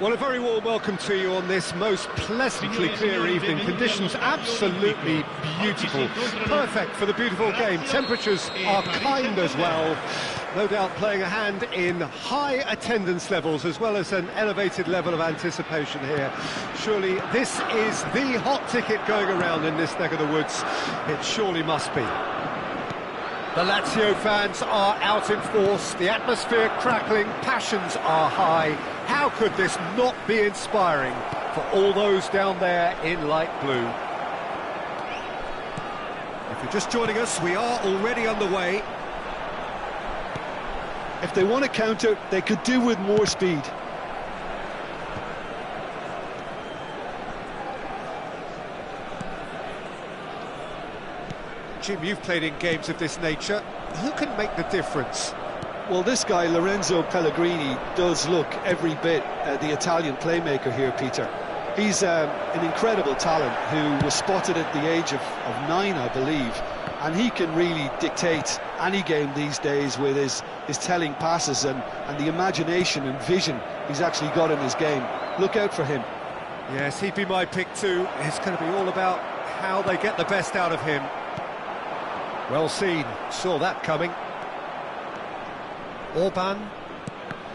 Well, a very warm welcome to you on this most pleasantly clear evening. Conditions absolutely beautiful. Perfect for the beautiful game. Temperatures are kind as well. No doubt playing a hand in high attendance levels as well as an elevated level of anticipation here. Surely this is the hot ticket going around in this neck of the woods. It surely must be. The Lazio fans are out in force, the atmosphere crackling, passions are high. How could this not be inspiring for all those down there in light blue? If you're just joining us, we are already underway. If they want to counter, they could do with more speed. Jim, you've played in games of this nature. Who can make the difference? Well, this guy, Lorenzo Pellegrini, does look every bit the Italian playmaker here, Peter. He's an incredible talent who was spotted at the age of 9, I believe, and he can really dictate any game these days with his telling passes and the imagination and vision he's actually got in his game. Look out for him. Yes, he'd be my pick too. It's going to be all about how they get the best out of him. Well seen, saw that coming. Orban,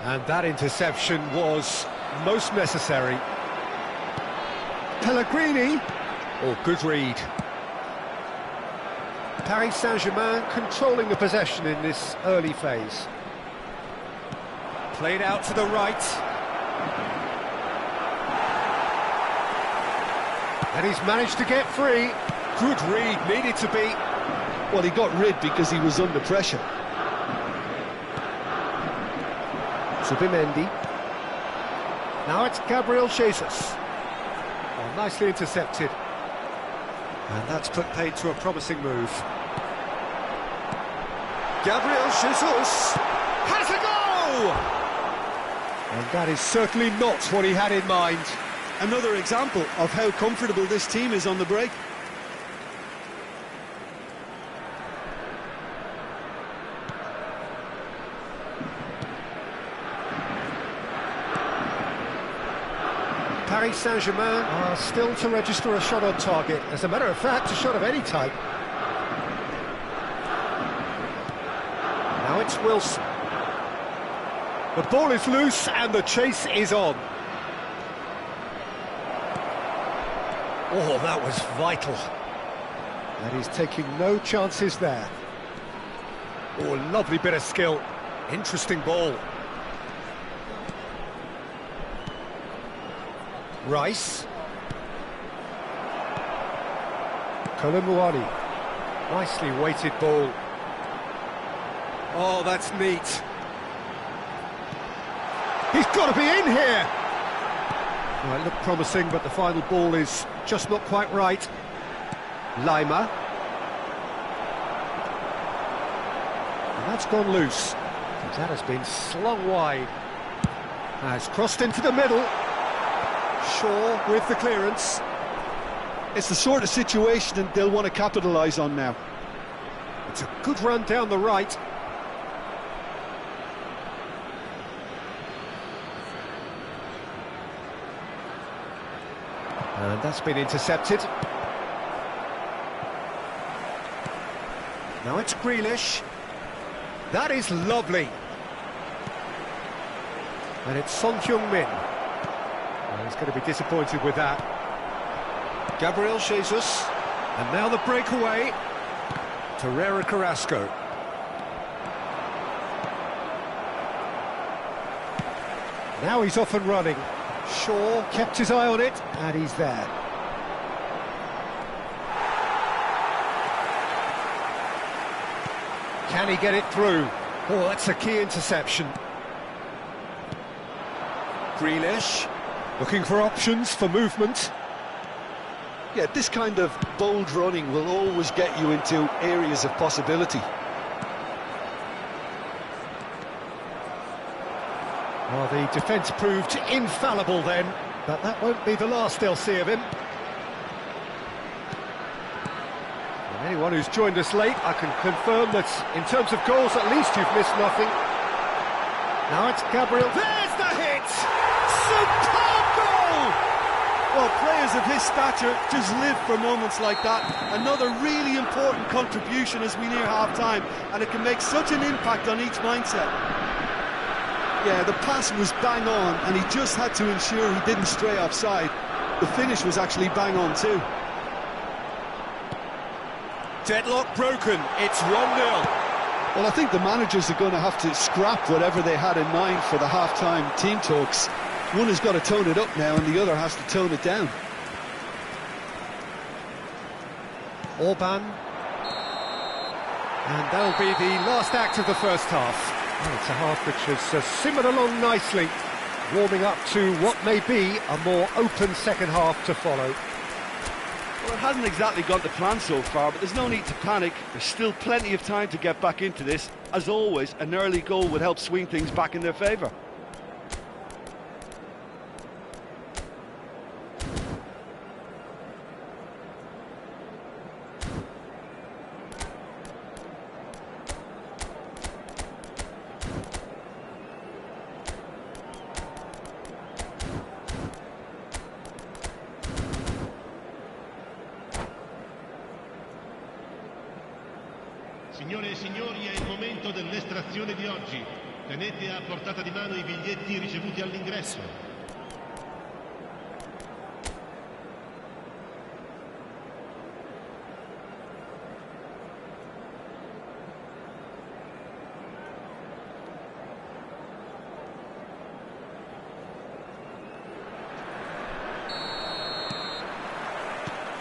and that interception was most necessary. Pellegrini, oh, good read. Paris Saint-Germain controlling the possession in this early phase. Played out to the right. And he's managed to get free. Good read, needed to be. Well, he got rid because he was under pressure. Zubimendi. Now it's Gabriel Jesus. Oh, nicely intercepted. And that's put paid to a promising move. Gabriel Jesus has a goal! And that is certainly not what he had in mind. Another example of how comfortable this team is on the break. Paris Saint-Germain are still to register a shot on target. As a matter of fact, a shot of any type. Now it's Wilson. The ball is loose and the chase is on. Oh, that was vital. And he's taking no chances there. Oh, lovely bit of skill. Interesting ball. Rice. Kolomuani. Nicely weighted ball. Oh, that's neat. He's got to be in here! Well, it looked promising, but the final ball is just not quite right. Lima. And that's gone loose. That has been slung wide. Has crossed into the middle. Shaw with the clearance. It's the sort of situation that they'll want to capitalise on now. It's a good run down the right. And that's been intercepted. Now it's Grealish. That is lovely. And it's Son Heung-min. He's going to be disappointed with that. Gabriel Jesus. And now the breakaway. Torreira Carrasco. Now he's off and running. Shaw kept his eye on it, and he's there. Can he get it through? Oh, that's a key interception. Grealish. Looking for options for movement. Yeah, this kind of bold running will always get you into areas of possibility. Well, the defence proved infallible then, but that won't be the last they'll see of him. And anyone who's joined us late, I can confirm that in terms of goals, at least you've missed nothing. Now it's Gabriel. There's the hit! Superb! players of his stature just live for moments like that. Another really important contribution as we near half-time, and it can make such an impact on each mindset. Yeah, the pass was bang on, and he just had to ensure he didn't stray offside. The finish was actually bang on too. Deadlock broken, it's 1-0. Well, I think the managers are going to have to scrap whatever they had in mind for the half-time team talks. One has got to tone it up now, and the other has to tone it down. Orban. And that'll be the last act of the first half. Oh, it's a half which has simmered along nicely, warming up to what may be a more open second half to follow. Well, it hasn't exactly gone to plan so far, but there's no need to panic. There's still plenty of time to get back into this. As always, an early goal would help swing things back in their favour. Signore e signori, è il momento dell'estrazione di oggi. Tenete a portata di mano i biglietti ricevuti all'ingresso.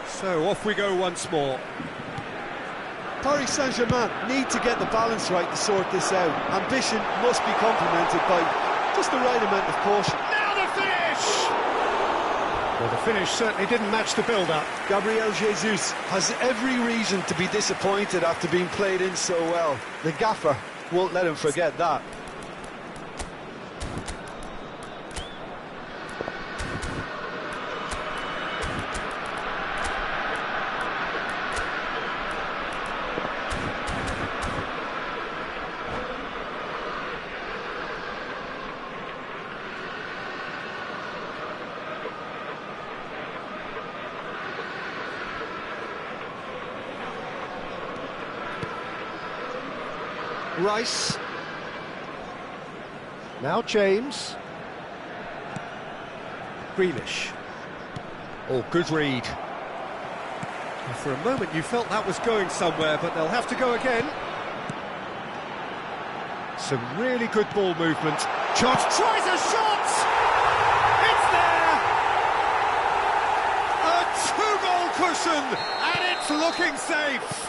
So off we go once more. Paris Saint-Germain need to get the balance right to sort this out. Ambition must be complemented by just the right amount of caution. Now the finish! Well, the finish certainly didn't match the build-up. Gabriel Jesus has every reason to be disappointed after being played in so well. The gaffer won't let him forget that. Rice. Now James. Grealish. Oh, good read. For a moment you felt that was going somewhere, but they'll have to go again. Some really good ball movement. Chance, tries a shot! It's there! A two-goal cushion, and it's looking safe!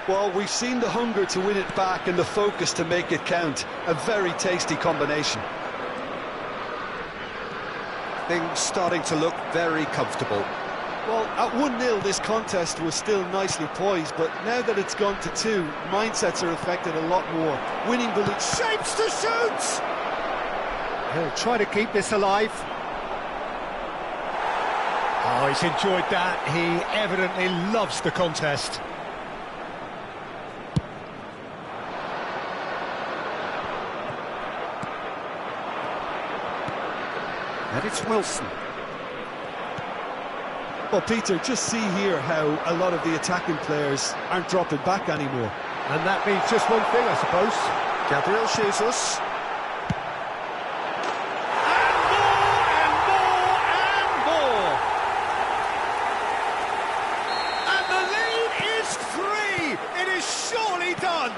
Well, we've seen the hunger to win it back and the focus to make it count. A very tasty combination. Things starting to look very comfortable. Well, at 1-0 this contest was still nicely poised, but now that it's gone to 2, mindsets are affected a lot more. Winning believes... Shapes to shoot! He'll try to keep this alive. Oh, he's enjoyed that. He evidently loves the contest. And it's Wilson. Well, Peter, just see here how a lot of the attacking players aren't dropping back anymore. And that means just one thing, I suppose. Gabriel Jesus. And more, and more, and more! And the lead is 3! It is surely done!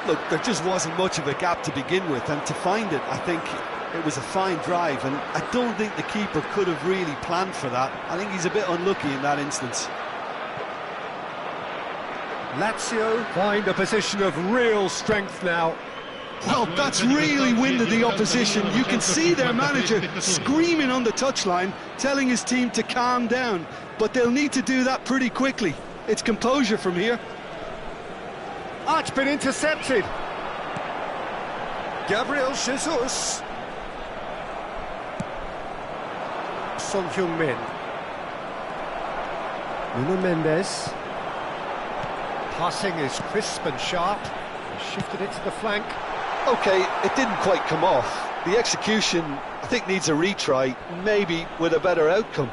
Look, there just wasn't much of a gap to begin with, and to find it, I think it was a fine drive, and I don't think the keeper could have really planned for that. I think he's a bit unlucky in that instance. Lazio find a position of real strength now. Well, that's really winded the opposition. You can see their manager screaming on the touchline, telling his team to calm down, but they'll need to do that pretty quickly. It's composure from here. Ah, it's been intercepted. Gabriel Jesus. Son Heung-min. Nuno Mendes. Passing is crisp and sharp. He shifted it to the flank. Okay, it didn't quite come off, The execution, I think, needs a retry, maybe with a better outcome.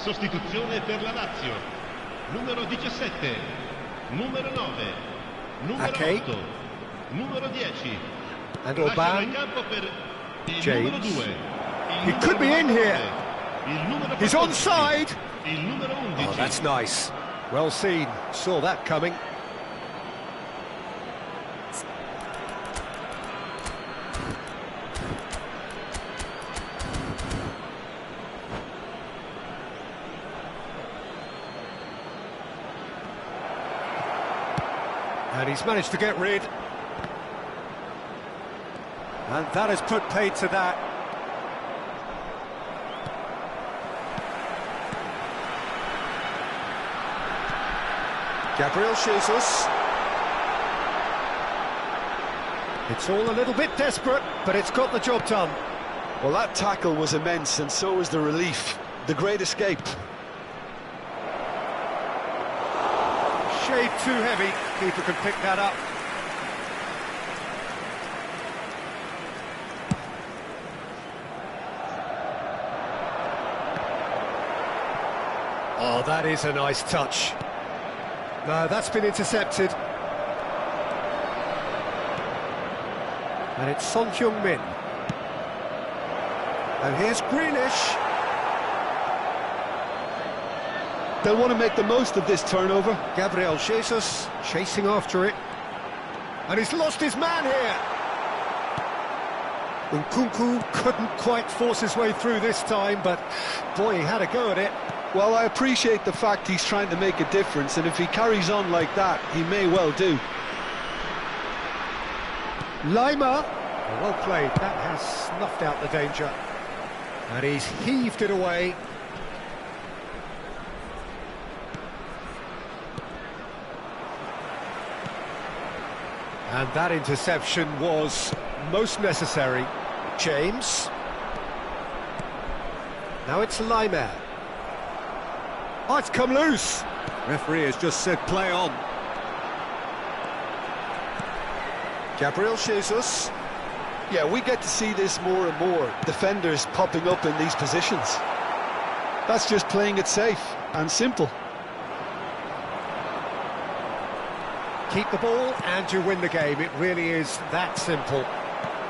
Sostituzione per la Lazio. Numero 17, numero 9, numero 8, numero 10. And Lasciano Orban. il campo per il James. numero 2. He could be in here. He's onside. Il numero 11. Oh, that's nice. Well seen. Saw that coming. And he's managed to get rid. And that has put paid to that. Gabriel Jesus. It's all a little bit desperate, but it's got the job done. Well, that tackle was immense, and so was the relief. The great escape. Shade too heavy. Keeper can pick that up. Oh, that is a nice touch. No, that's been intercepted. And it's Son Heung-min. And here's Grealish. They'll want to make the most of this turnover. Gabriel Jesus chasing after it. And he's lost his man here. Nkunku couldn't quite force his way through this time, but boy, he had a go at it. Well, I appreciate the fact he's trying to make a difference, and if he carries on like that, he may well do. Lima, well played, that has snuffed out the danger. And he's heaved it away. And that interception was most necessary. James. Now it's Lima. Oh, it's come loose. Referee has just said play on. Gabriel Jesus. Yeah, we get to see this more and more. Defenders popping up in these positions. That's just playing it safe and simple. Keep the ball and you win the game. It really is that simple.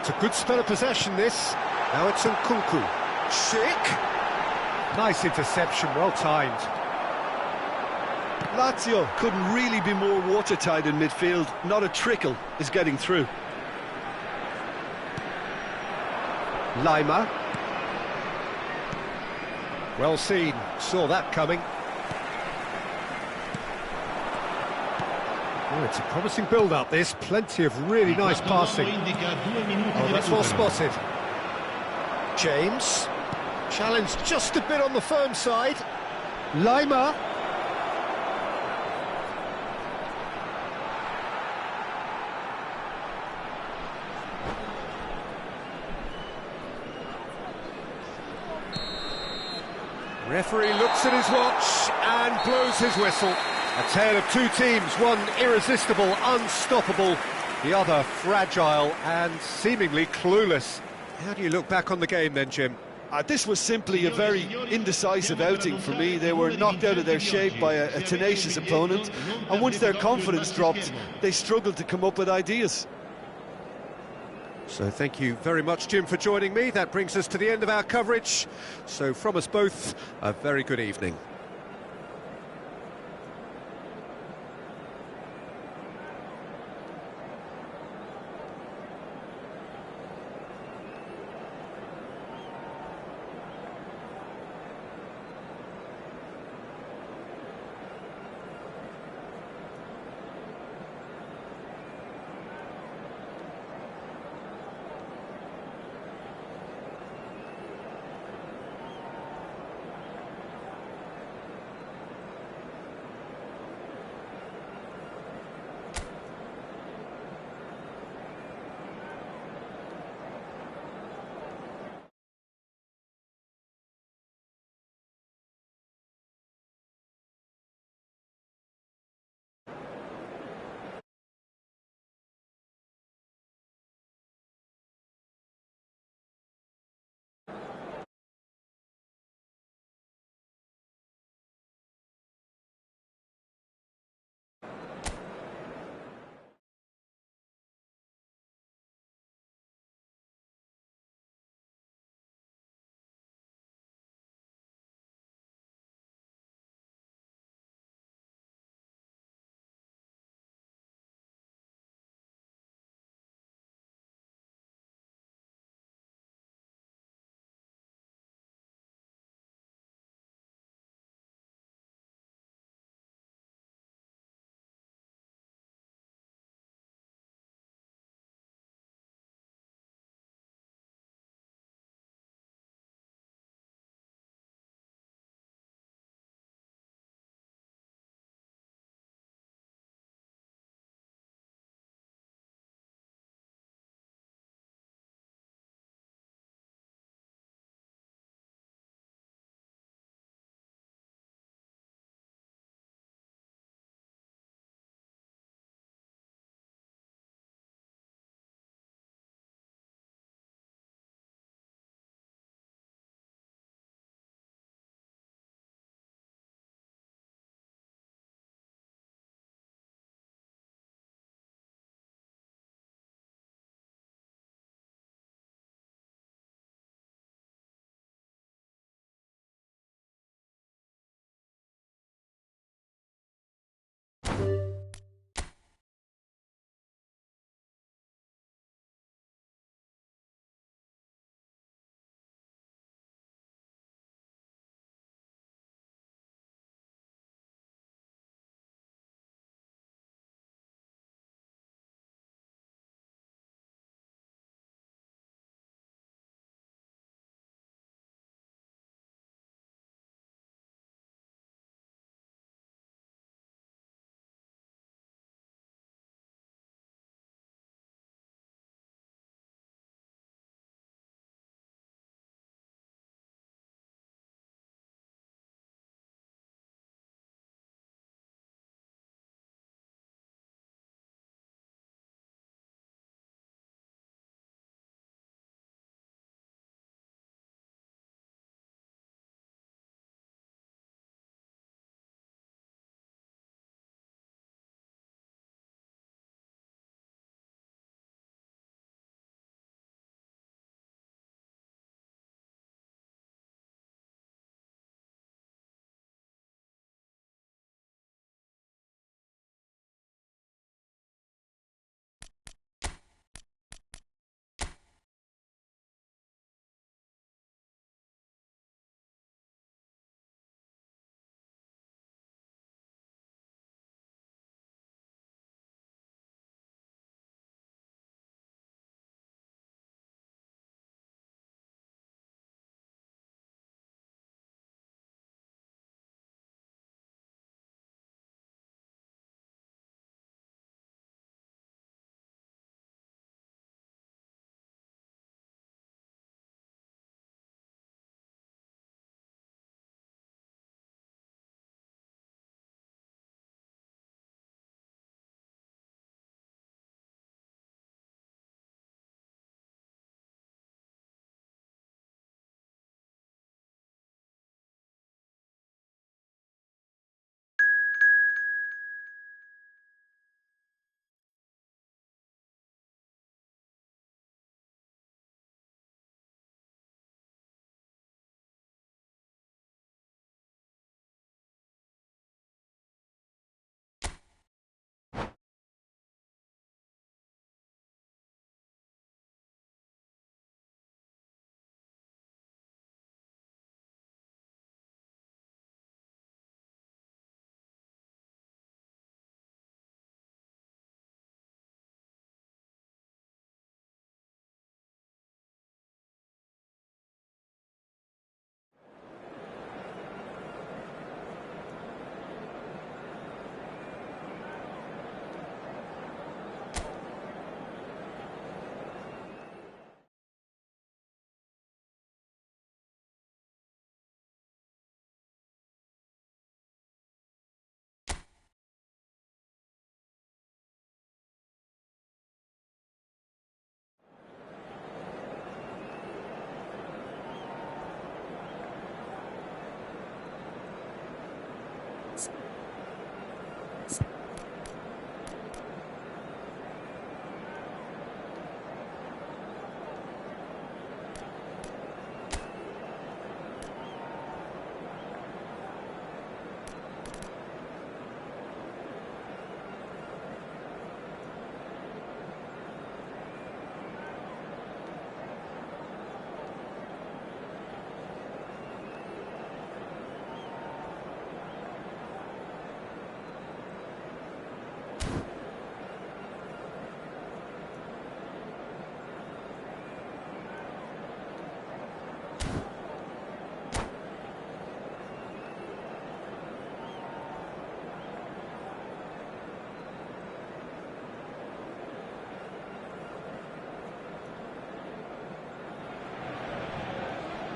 It's a good spell of possession, this. Now it's Nkunku. Schick. Nice interception, well timed. Lazio couldn't really be more watertight in midfield. Not a trickle is getting through. Lima. Well seen, saw that coming. Oh, it's a promising build-up, this. Plenty of really nice passing. Oh, that's well spotted. James. Challenged just a bit on the firm side. Lima. Referee looks at his watch and blows his whistle. A tale of two teams, one irresistible, unstoppable, the other fragile and seemingly clueless. How do you look back on the game then, Jim? This was simply a very indecisive outing for me. They were knocked out of their shape by a tenacious opponent, and once their confidence dropped, they struggled to come up with ideas. So thank you very much, Jim, for joining me. That brings us to the end of our coverage. So from us both, a very good evening.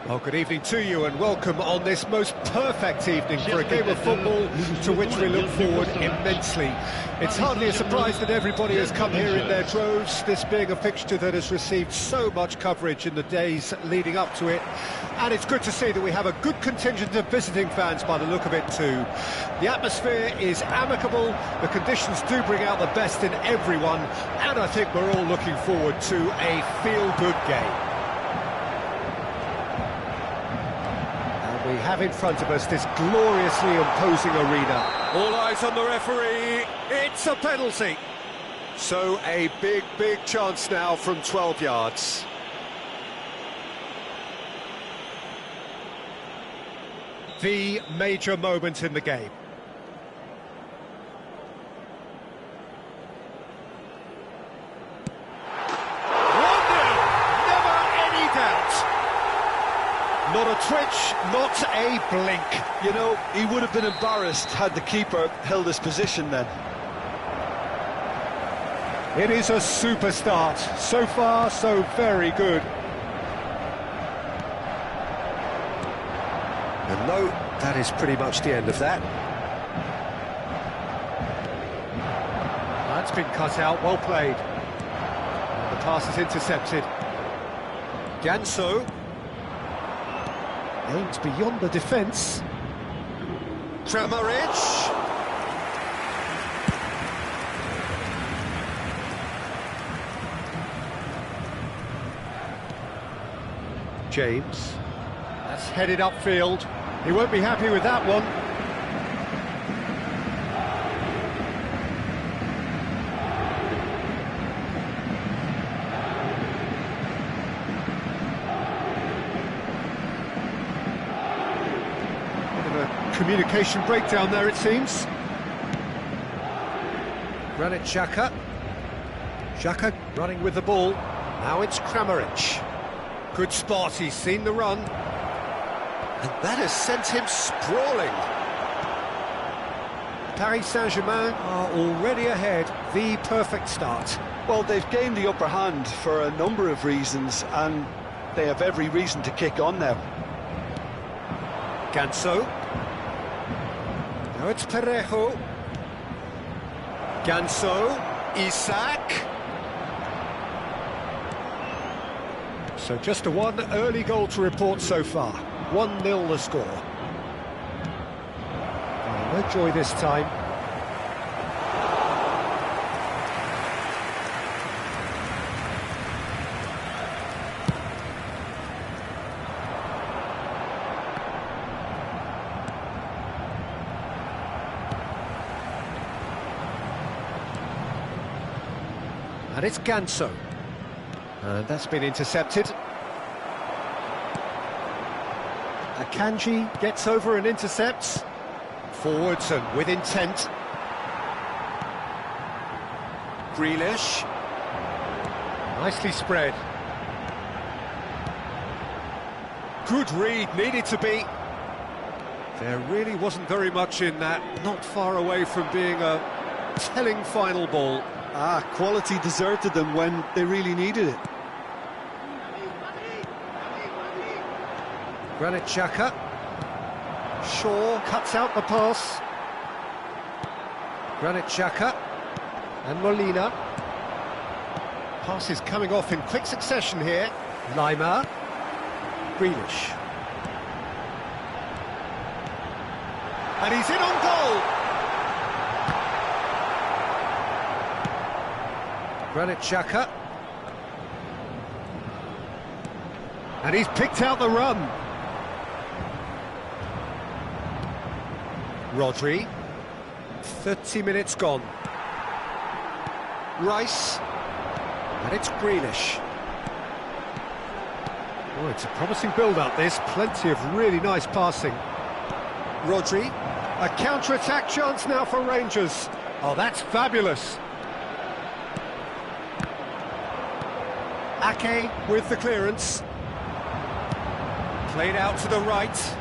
Well, good evening to you and welcome on this most perfect evening for a game of football to which we look forward immensely. It's hardly a surprise that everybody has come here in their droves, this being a fixture that has received so much coverage in the days leading up to it. And it's good to see that we have a good contingent of visiting fans by the look of it too. The atmosphere is amicable, the conditions do bring out the best in everyone, and I think we're all looking forward to a feel-good game. We have in front of us this gloriously imposing arena. All eyes on the referee, it's a penalty. So a big chance now from 12 yards. The major moment in the game. Not a twitch, not a blink. You know, he would have been embarrassed had the keeper held his position then. It is a super start. So far, so very good. And no, that is pretty much the end of that. That's been cut out, well played. And the pass is intercepted. Ganso. Aimed beyond the defence. Kramaric. James. That's headed upfield. He won't be happy with that one. Communication breakdown there, it seems. Granit Xhaka. Xhaka running with the ball. Now it's Kramaric. Good spot, he's seen the run. And that has sent him sprawling. Paris Saint-Germain are already ahead. The perfect start. Well, they've gained the upper hand for a number of reasons, and they have every reason to kick on now. Ganso. Now it's Parejo. Ganso. Isak. So just a one early goal to report so far. 1-0 the score. Oh, no joy this time. And it's Ganso. And that's been intercepted. Akanji gets over and intercepts. Forwards and with intent. Grealish. Nicely spread. Good read, needed to be. There really wasn't very much in that. Not far away from being a telling final ball. Quality deserted them when they really needed it. Granit Xhaka. Shaw cuts out the pass. Granit Xhaka. And Molina. Passes coming off in quick succession here. Lima. Grealish. And he's in on goal! Granit Xhaka. And he's picked out the run. Rodri. 30 minutes gone. Rice. And it's Grealish. Oh, it's a promising build-up, this. Plenty of really nice passing. Rodri. A counter-attack chance now for Rangers. Oh, that's fabulous. Ake with the clearance. Played out to the right.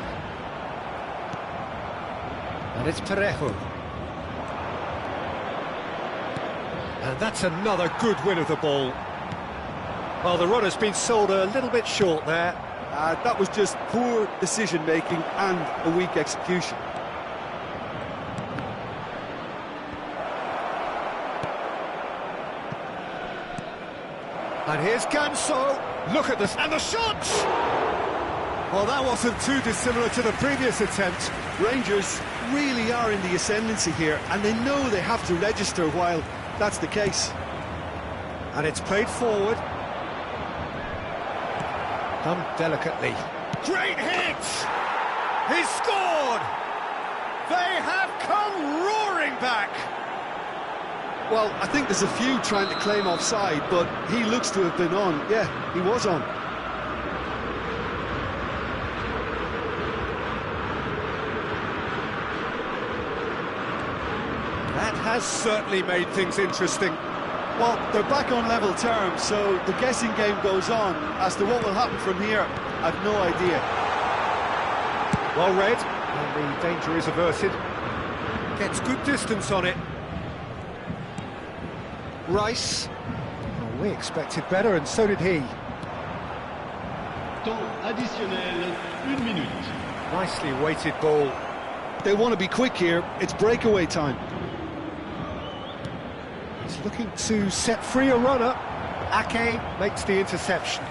And it's Parejo. And that's another good win of the ball. Well, the run has been sold a little bit short there. That was just poor decision-making and a weak execution. And here's Ganso. Look at this, and the shot! Well, that wasn't too dissimilar to the previous attempt. Rangers really are in the ascendancy here, and they know they have to register while that's the case. And it's played forward. Done delicately. Great hit! He's scored! They have come roaring back! Well, I think there's a few trying to claim offside, but he looks to have been on. Yeah, he was on. That has certainly made things interesting. Well, they're back on level terms, so the guessing game goes on. As to what will happen from here, I've no idea. Well read, and the danger is averted. Gets good distance on it. Rice. Well, we expected better, and so did he. Temps additionnel, 1 minute. Nicely weighted ball. They want to be quick here. It's breakaway time. He's looking to set free a runner. Ake makes the interception.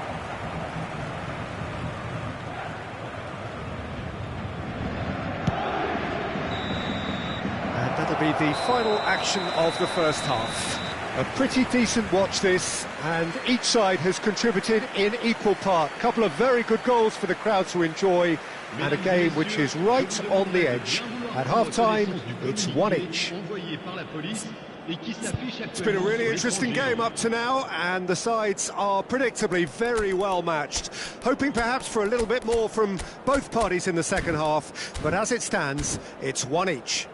And that'll be the final action of the first half. A pretty decent watch this, and each side has contributed in equal part. A couple of very good goals for the crowd to enjoy, and a game which is right on the edge. At half-time, it's 1 each. It's been a really interesting game up to now, and the sides are predictably very well matched. Hoping perhaps for a little bit more from both parties in the second half, but as it stands, it's 1 each.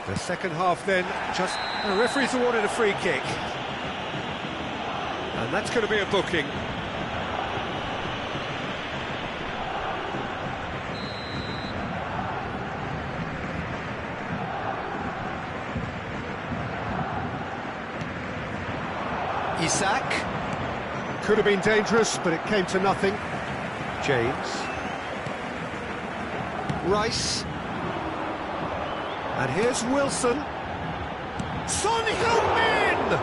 The second half then, just the referee's awarded a free kick. And that's going to be a booking. Isak. Could have been dangerous, but it came to nothing. James. Rice. And here's Wilson. Son Heung-min!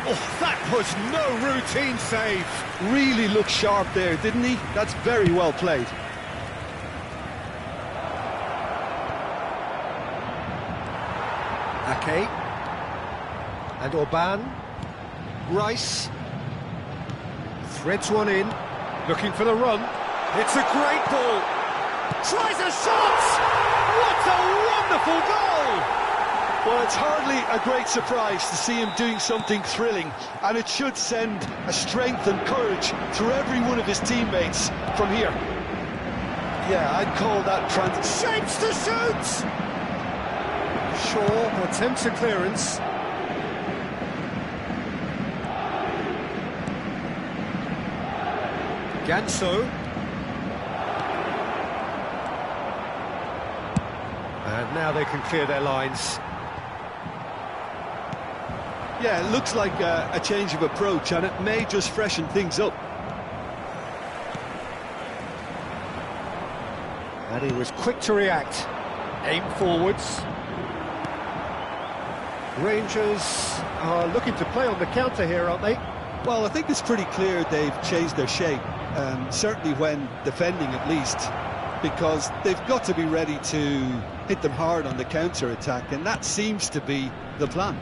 Oh, that was no routine save. Really looked sharp there, didn't he? That's very well played. Ake. And Orban. Rice. Threads one in. Looking for the run. It's a great ball. Tries a shot! What a wonderful goal! Well, it's hardly a great surprise to see him doing something thrilling, and it should send a strength and courage through every one of his teammates from here. Yeah, I'd call that shapes to shoot! Shaw attempts a clearance. Ganso. And now they can clear their lines. Yeah, it looks like a change of approach, and it may just freshen things up. And he was quick to react. Aim forwards. Rangers are looking to play on the counter here, aren't they? Well, I think it's pretty clear they've changed their shape, certainly when defending at least, because they've got to be ready to hit them hard on the counter-attack, and that seems to be the plan.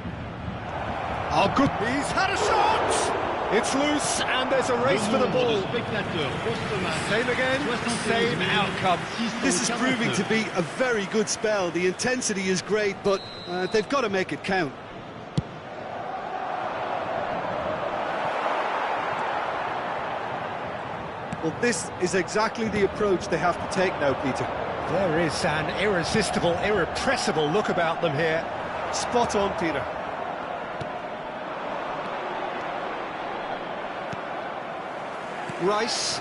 Oh, good. He's had a shot! It's loose, and there's a race for the ball. Same again, same outcome. This is proving to be a very good spell. The intensity is great, but they've got to make it count. Well, this is exactly the approach they have to take now, Peter. There is an irresistible, irrepressible look about them here. Spot on, Peter. Rice.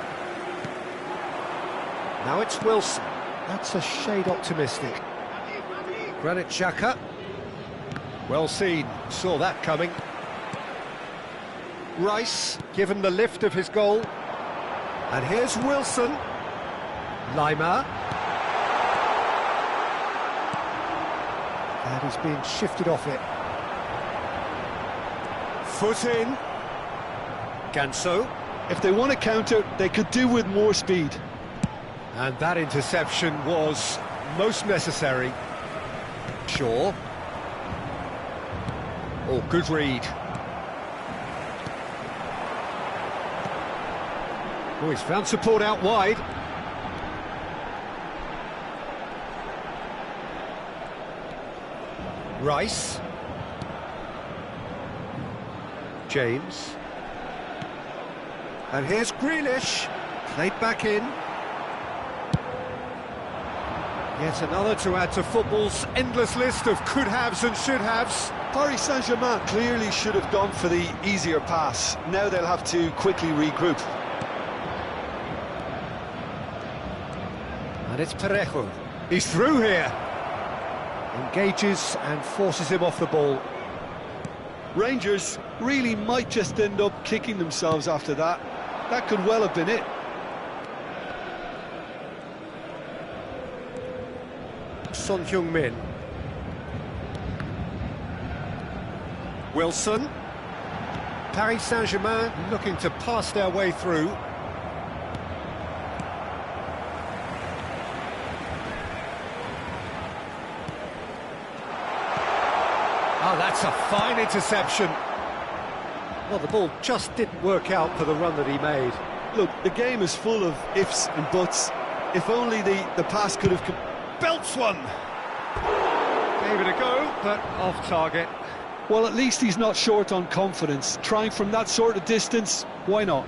Now it's Wilson. That's a shade optimistic. Granit Xhaka. Well seen, saw that coming. Rice, given the lift of his goal. And here's Wilson. Lima. And he's being shifted off it. Foot in. Ganso. If they want to counter, they could do with more speed. And that interception was most necessary. Shaw. Oh, good read. Oh, he's found support out wide. Rice. James. And here's Grealish. Played back in. Yet another to add to football's endless list of could-haves and should-haves. Paris Saint-Germain clearly should have gone for the easier pass. Now they'll have to quickly regroup. And it's Parejo. He's through here. Engages and forces him off the ball. Rangers really might just end up kicking themselves after that. That could well have been it. Son Heung-min. Wilson. Paris Saint-Germain looking to pass their way through. Oh, that's a fine interception. Well, the ball just didn't work out for the run that he made. Look, the game is full of ifs and buts. If only the pass could have... Belts one! Gave it a go, but off target. Well, at least he's not short on confidence. Trying from that sort of distance, why not?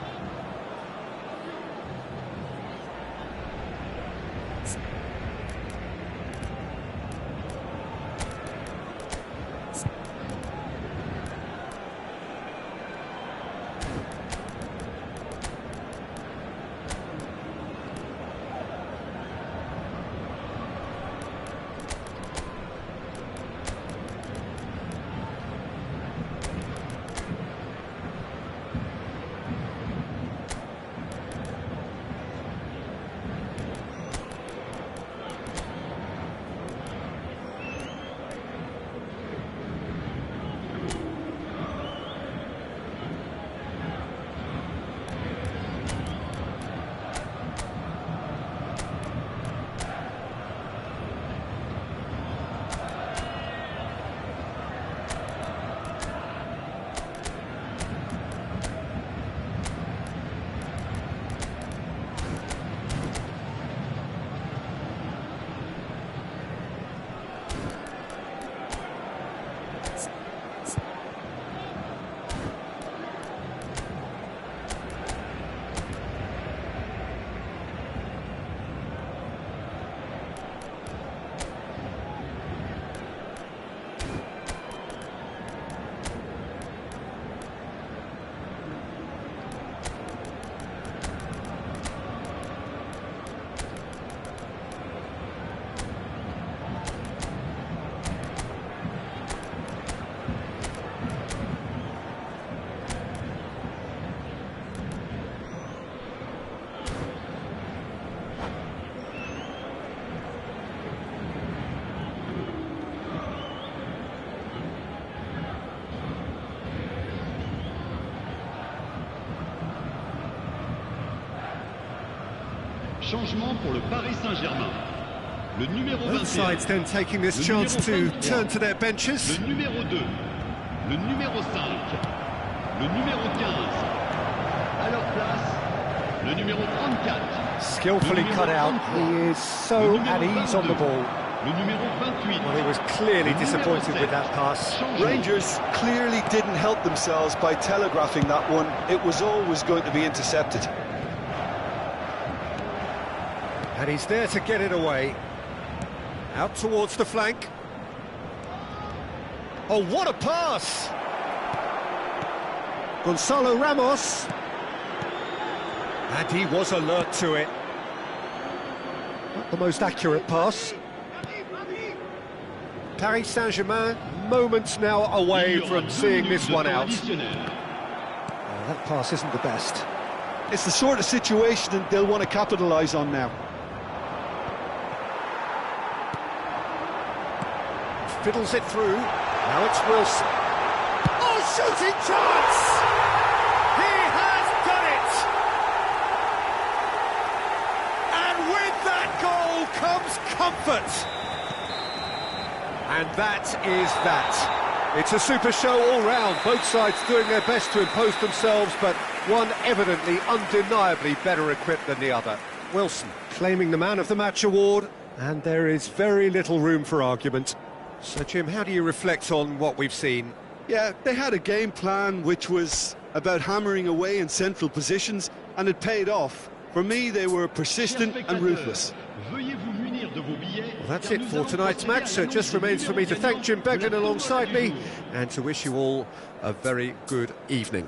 Changement pour le Paris Saint-Germain. Le numéro 21. Both sides then taking this chance to turn to their benches. Le numéro 2. Le numéro 5. Le numéro 15. À leur place, le numéro 34. Skillfully cut out. He is so at ease on the ball. Le numéro 28. Well, he was clearly disappointed with that pass. Rangers clearly didn't help themselves by telegraphing that one. It was always going to be intercepted. And he's there to get it away. Out towards the flank. Oh, what a pass! Gonzalo Ramos. And he was alert to it. the most accurate pass. Paris Saint-Germain moments now away from seeing this one out. That pass isn't the best. It's the sort of situation that they'll want to capitalise on now. Fiddles it through. Now it's Wilson. Oh, shooting chance! He has done it! And with that goal comes comfort. And that is that. It's a super show all round. Both sides doing their best to impose themselves, but one evidently, undeniably better equipped than the other. Wilson claiming the Man of the Match award, and there is very little room for argument. So, Jim, how do you reflect on what we've seen? Yeah, they had a game plan which was about hammering away in central positions, and it paid off. For me, they were persistent and ruthless. Well, that's it for tonight's match, so it just remains for me to thank Jim Beglin alongside me and to wish you all a very good evening.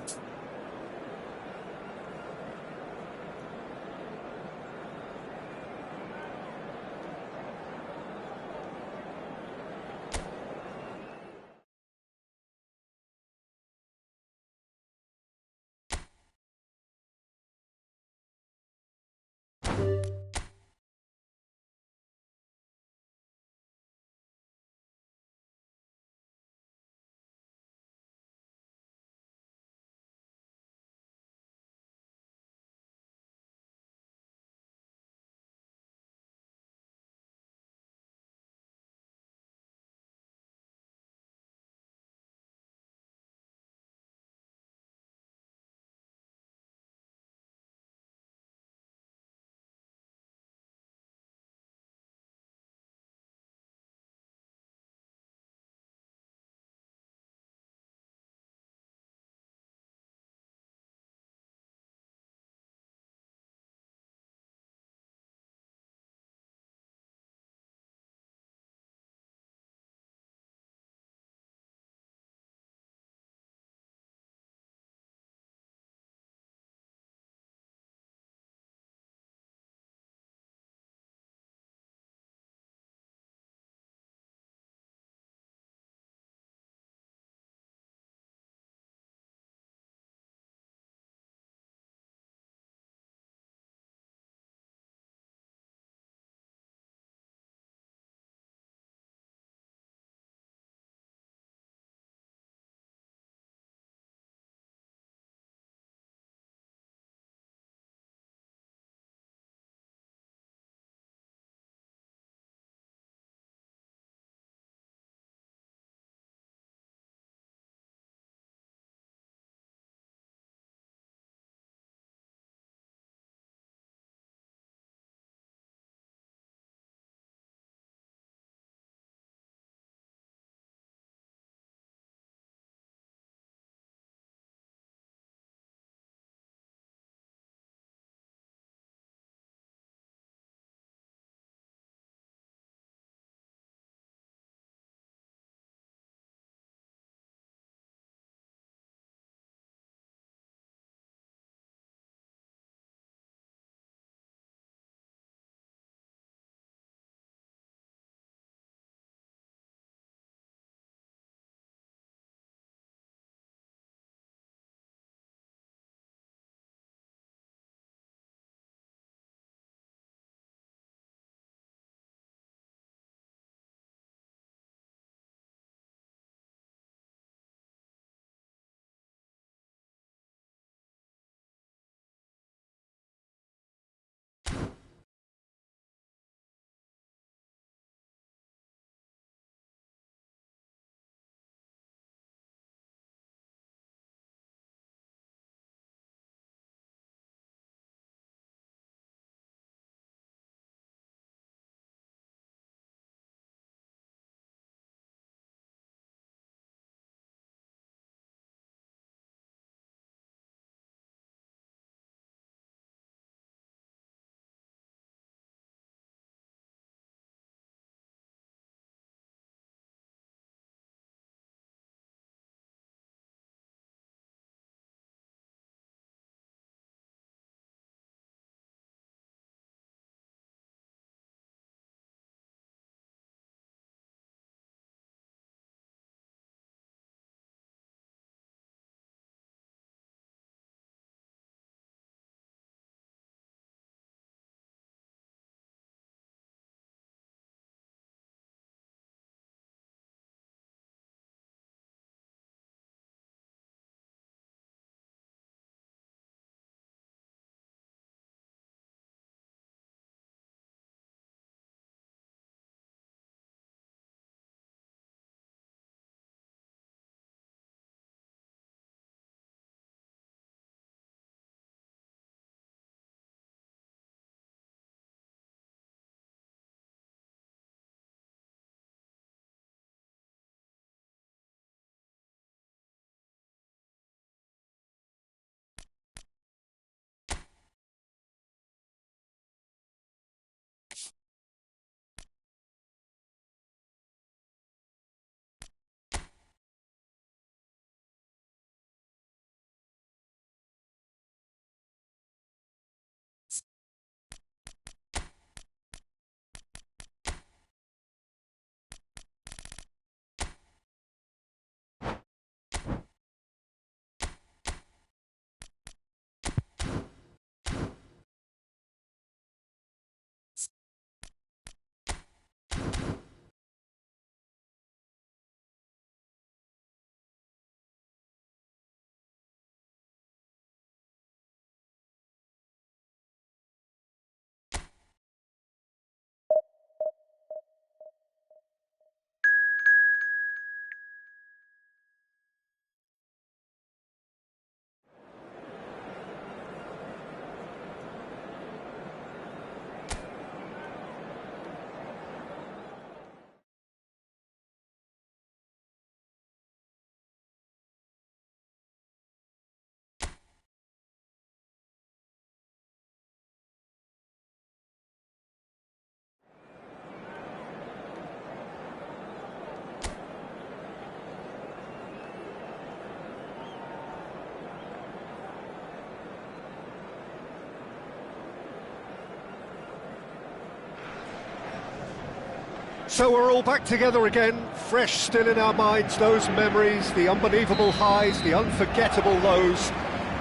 So we're all back together again, fresh still in our minds, those memories, the unbelievable highs, the unforgettable lows.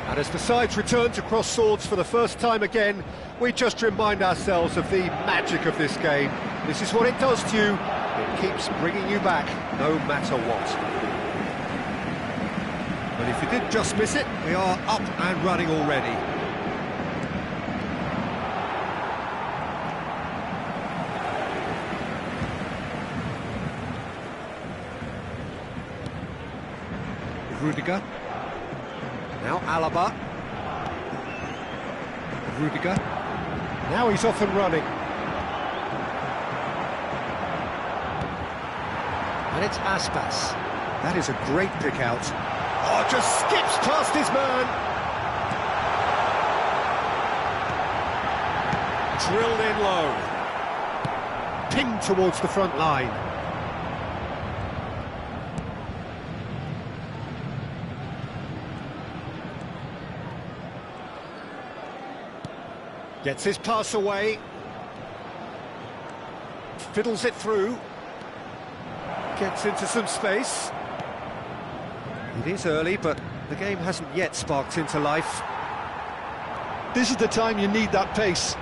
And as the sides return to cross swords for the first time again, we just remind ourselves of the magic of this game. This is what it does to you. It keeps bringing you back, no matter what. But if you did just miss it, we are up and running already. Rudiger. Now Alaba. Rudiger. Now he's off and running. And it's Aspas. That is a great pick out. Oh, just skips past his man. Drilled in low. Pinged towards the front line. Gets his pass away. Fiddles it through. Gets into some space. It is early, but the game hasn't yet sparked into life. This is the time you need that pace.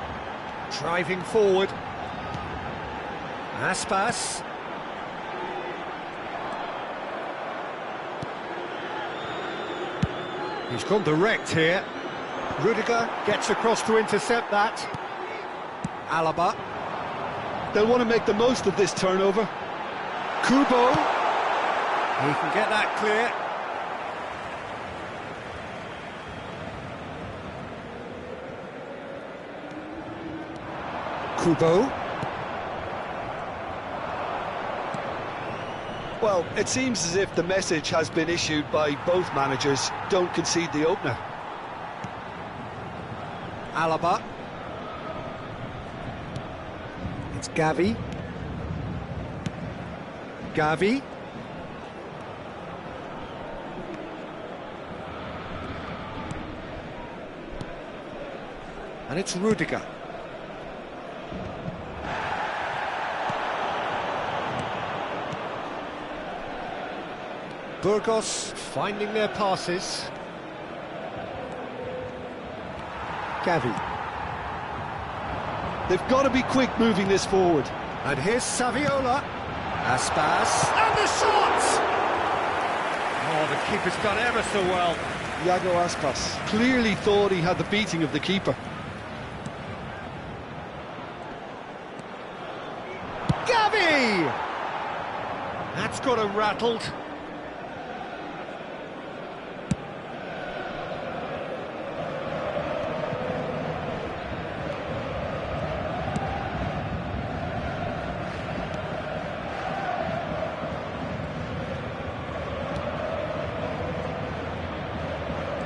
Driving forward. Aspas. He's gone direct here. Rudiger gets across to intercept that. Alaba. They'll want to make the most of this turnover. Kubo. He can get that clear. Kubo. Well, it seems as if the message has been issued by both managers. Don't concede the opener. Alaba. It's Gavi. Gavi. And it's Rudiger. Burgos finding their passes. Gavi. They've got to be quick moving this forward. And here's Saviola. Aspas. And the shot! Oh, the keeper's done ever so well. Iago Aspas clearly thought he had the beating of the keeper. Gavi! That's got him rattled.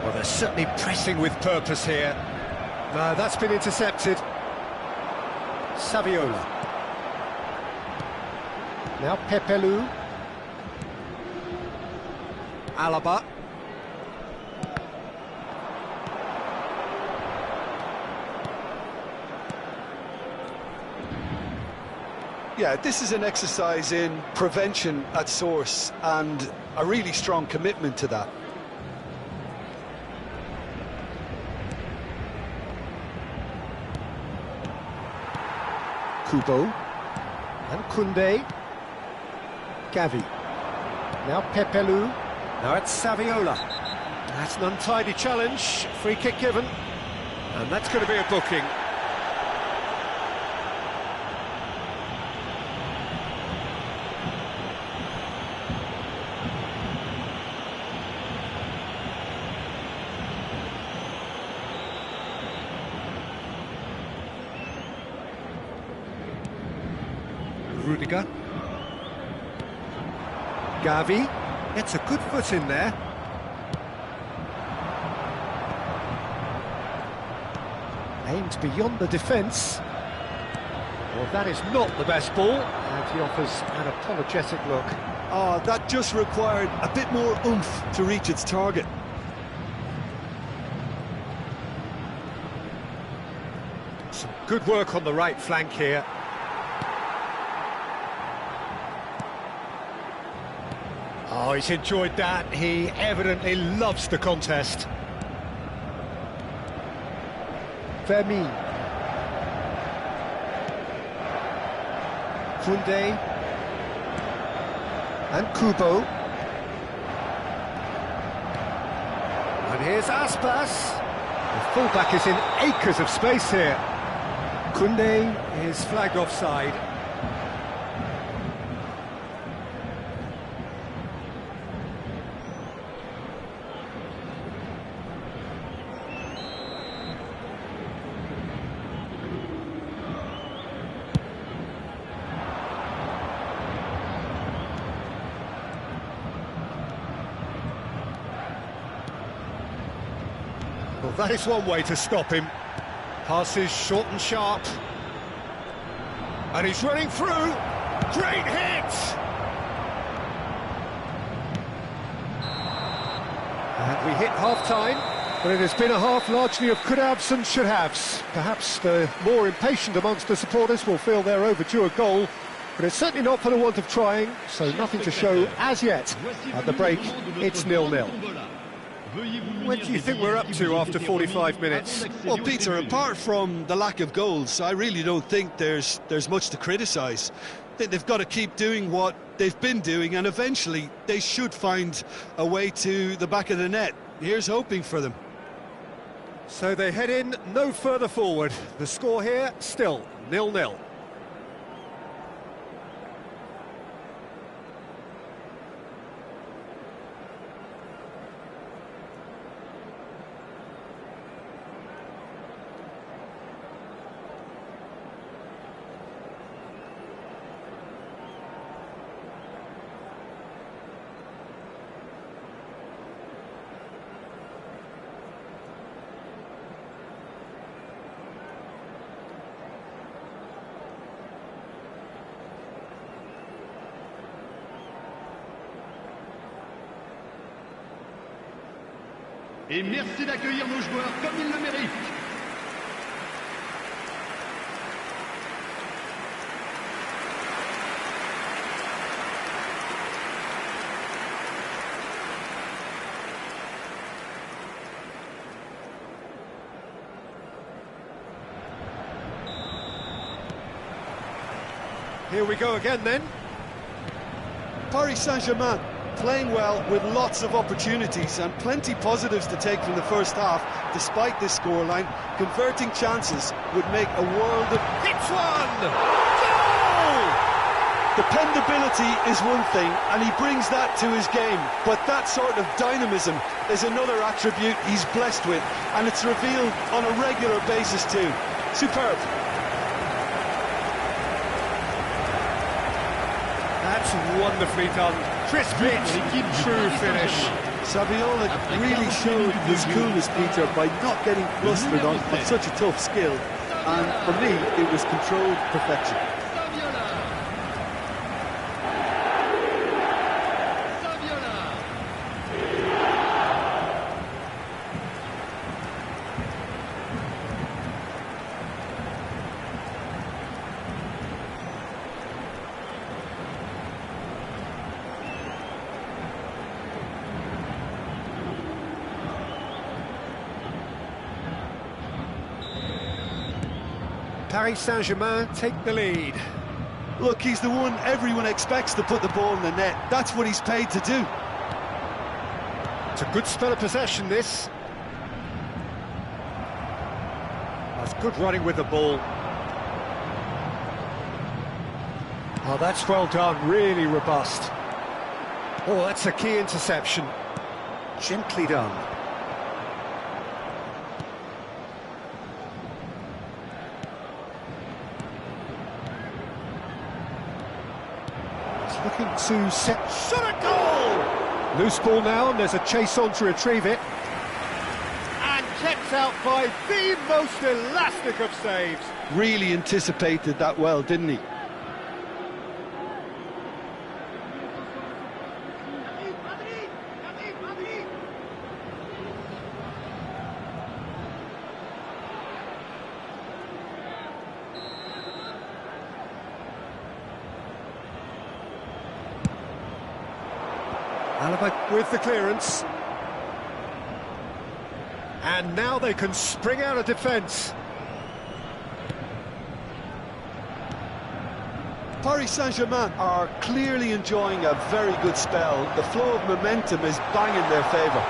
Well, they're certainly pressing with purpose here. No, that's been intercepted. Saviola. Now Pepelu. Alaba. Yeah, this is an exercise in prevention at source and a really strong commitment to that. Kubo. And Koundé. Gavi. Now Pepelu. Now it's Saviola. That's an untidy challenge. Free kick given. And that's going to be a booking. Rudiger. Gavi gets a good foot in there. Aimed beyond the defence. Well, that is not the best ball, and he offers an apologetic look. Oh, that just required a bit more oomph to reach its target. Some good work on the right flank here. Oh, he's enjoyed that. He evidently loves the contest. Vermi. Koundé. And Kubo. And here's Aspas. The fullback is in acres of space here. Koundé is flagged offside. Well, that is one way to stop him. Passes short and sharp. And he's running through. Great hit! And we hit half-time, but it has been a half largely of could-haves and should-haves. Perhaps the more impatient amongst the supporters will feel they're overdue a goal, but it's certainly not for the want of trying, so nothing to show as yet. At the break, it's 0-0. What do you think we're up to after 45 minutes? Well, Peter, apart from the lack of goals, I really don't think there's much to criticise. They've got to keep doing what they've been doing, and eventually they should find a way to the back of the net. Here's hoping for them. So they head in no further forward. The score here, still 0-0. Et merci d'accueillir nos joueurs comme ils le méritent. Here we go again then. Paris Saint-Germain playing well with lots of opportunities and plenty positives to take from the first half. Despite this scoreline, converting chances would make a world of... Hits one! Goal! Dependability is one thing, and he brings that to his game, but that sort of dynamism is another attribute he's blessed with, and it's revealed on a regular basis too. Superb. That's wonderfully done. Crisp hit, true finish. Saviola really showed his coolness, Peter, by not getting flustered on such a tough skill. And for me, it was controlled perfection. Paris Saint-Germain take the lead. Look, he's the one everyone expects to put the ball in the net. That's what he's paid to do. It's a good spell of possession, this. That's good running with the ball. Oh, that's well done, really robust. Oh, that's a key interception. Gently done. Looking to set... Shot a goal! Loose ball now, and there's a chase on to retrieve it. And kept out by the most elastic of saves. Really anticipated that well, didn't he? But with the clearance. And now they can spring out of defence. Paris Saint-Germain are clearly enjoying a very good spell. The flow of momentum is bang in their favour.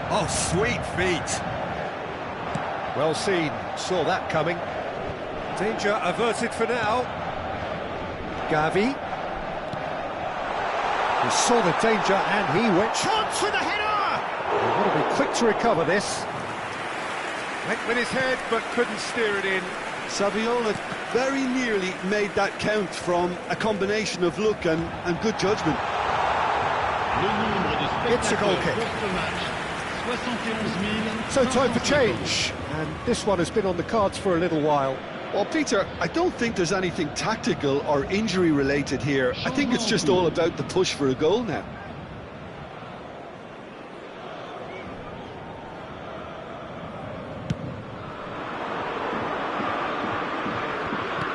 Oh, sweet feet. Well seen, saw that coming. Danger averted for now. Gavi. He saw the danger and he went. Chance with the header! He's got to be quick to recover this. Went with his head but couldn't steer it in. Saviola very nearly made that count from a combination of luck and good judgment. It's a goal kick. So time for change, and this one has been on the cards for a little while. Well, Peter, I don't think there's anything tactical or injury related here. I think it's just all about the push for a goal now.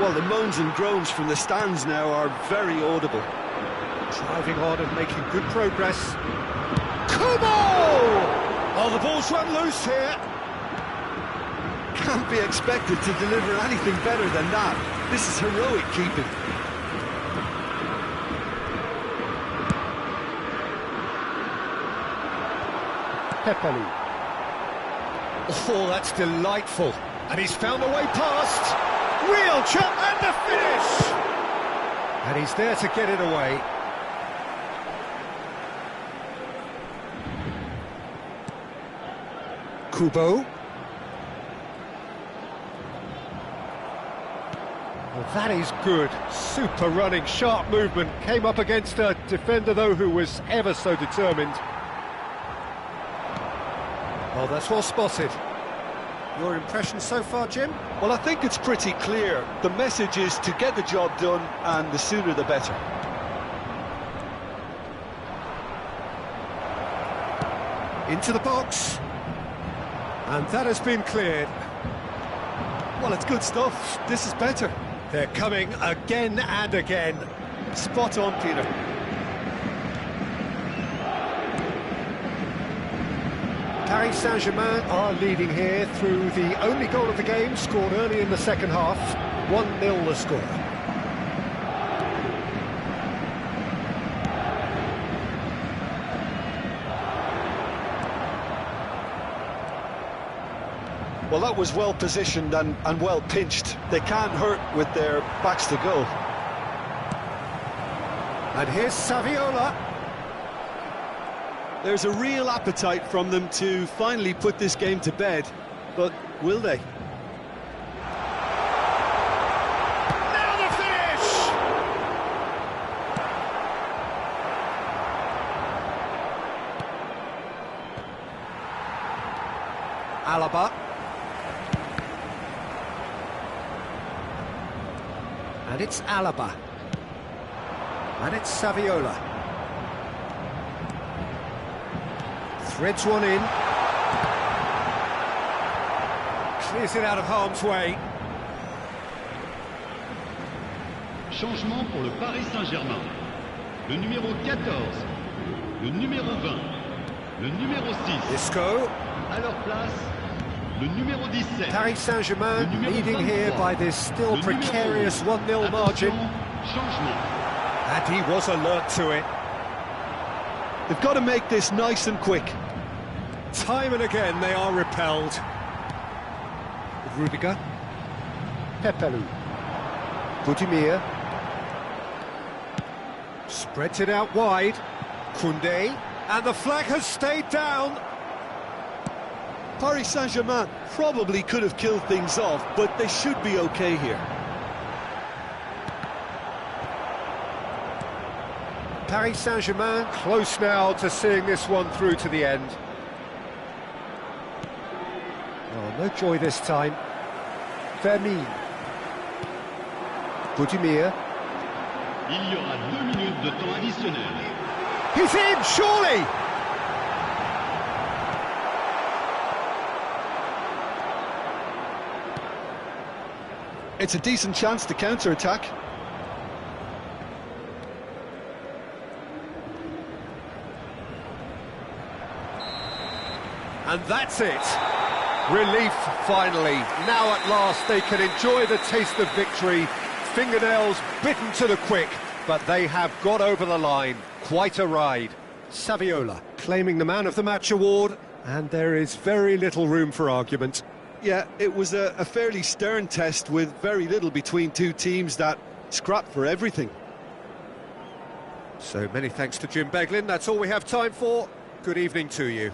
Well, the moans and groans from the stands now are very audible. Driving on and making good progress. Kubo! Oh, the ball's run loose here. Can't be expected to deliver anything better than that. This is heroic keeping. Pepelu. Oh, that's delightful. And he's found a way past. Real chop and the finish! And he's there to get it away. Kubo. Well, that is good. Super running, sharp movement. Came up against a defender, though, who was ever so determined. Oh, that's well spotted. Your impression so far, Jim? Well, I think it's pretty clear. The message is to get the job done, and the sooner the better. Into the box. And that has been cleared. Well, it's good stuff. This is better. They're coming again and again. Spot on, Peter. Paris Saint-Germain are leading here through the only goal of the game, scored early in the second half. 1-0 the score. Well, that was well positioned and well pinched. They can't hurt with their backs to goal. And here's Saviola. There's a real appetite from them to finally put this game to bed, but will they? Now the finish! Alaba. And it's Alaba. And it's Saviola. Threads one in. Clears it out of harm's way. Changement pour le Paris Saint-Germain. Le numéro 14, le numéro 20, le numéro 6. Isco. À leur place, le numéro 17. Paris Saint-Germain leading here by this still precarious 1-0 margin. Changement. And he was alert to it. They've got to make this nice and quick. Time and again they are repelled. Rudiger. Pepelu. Budimir. Spreads it out wide. Koundé. And the flag has stayed down. Paris Saint-Germain probably could have killed things off, but they should be okay here. Paris Saint-Germain close now to seeing this one through to the end. Oh, no joy this time. Vermin. Budimir. Il y aura 2 minutes de temps additionnel. He's in, surely! It's a decent chance to counter-attack. And that's it. Relief, finally. Now at last they can enjoy the taste of victory. Fingernails bitten to the quick, but they have got over the line. Quite a ride. Saviola claiming the Man of the Match award, and there is very little room for argument. Yeah, it was a fairly stern test with very little between two teams that scrapped for everything. So many thanks to Jim Beglin. That's all we have time for. Good evening to you.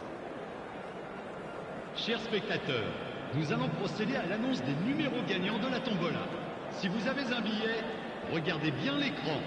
Chers spectateurs, nous allons procéder à l'annonce des numéros gagnants de la tombola. Si vous avez un billet, regardez bien l'écran.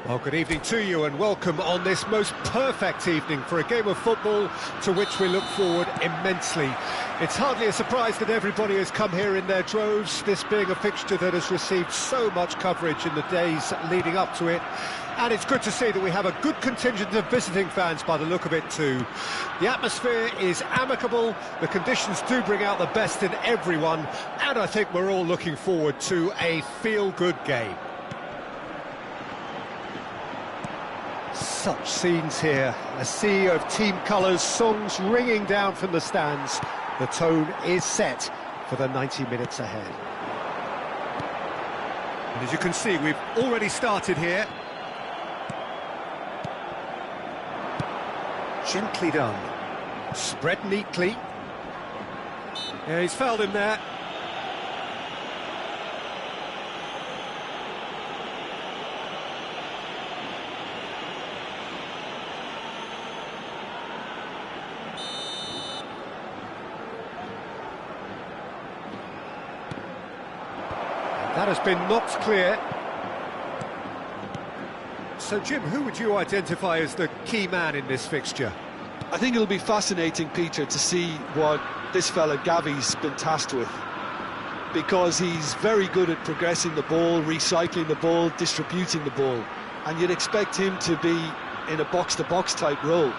Well, good evening to you and welcome on this most perfect evening for a game of football to which we look forward immensely. It's hardly a surprise that everybody has come here in their droves, this being a fixture that has received so much coverage in the days leading up to it. And it's good to see that we have a good contingent of visiting fans by the look of it too. The atmosphere is amicable, the conditions do bring out the best in everyone, and I think we're all looking forward to a feel-good game. Such scenes here, a sea of team colours, songs ringing down from the stands. The tone is set for the 90 minutes ahead. And as you can see, we've already started here. Gently done. Spread neatly. Yeah, he's fouled him there. That has been knocked clear. So, Jim, who would you identify as the key man in this fixture? I think it'll be fascinating, Peter, to see what this fella Gavi's been tasked with, because he's very good at progressing the ball, recycling the ball, distributing the ball, and you'd expect him to be in a box-to-box type role.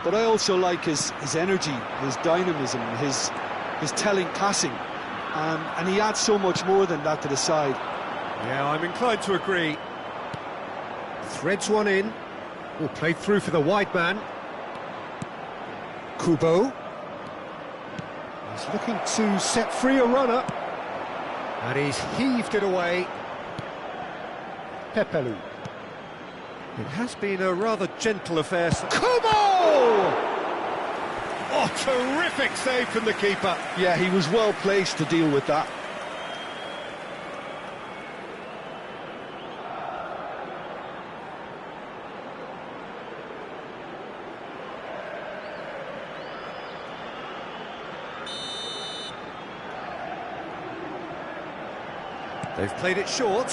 But I also like his energy, his dynamism, his telling passing. And he adds so much more than that to the side. Yeah, I'm inclined to agree. Threads one in. Will play through for the wide man. Kubo. He's looking to set free a runner. And he's heaved it away. Pepelu. It has been a rather gentle affair. Kubo! Oh, terrific save from the keeper. Yeah, he was well placed to deal with that. They've played it short.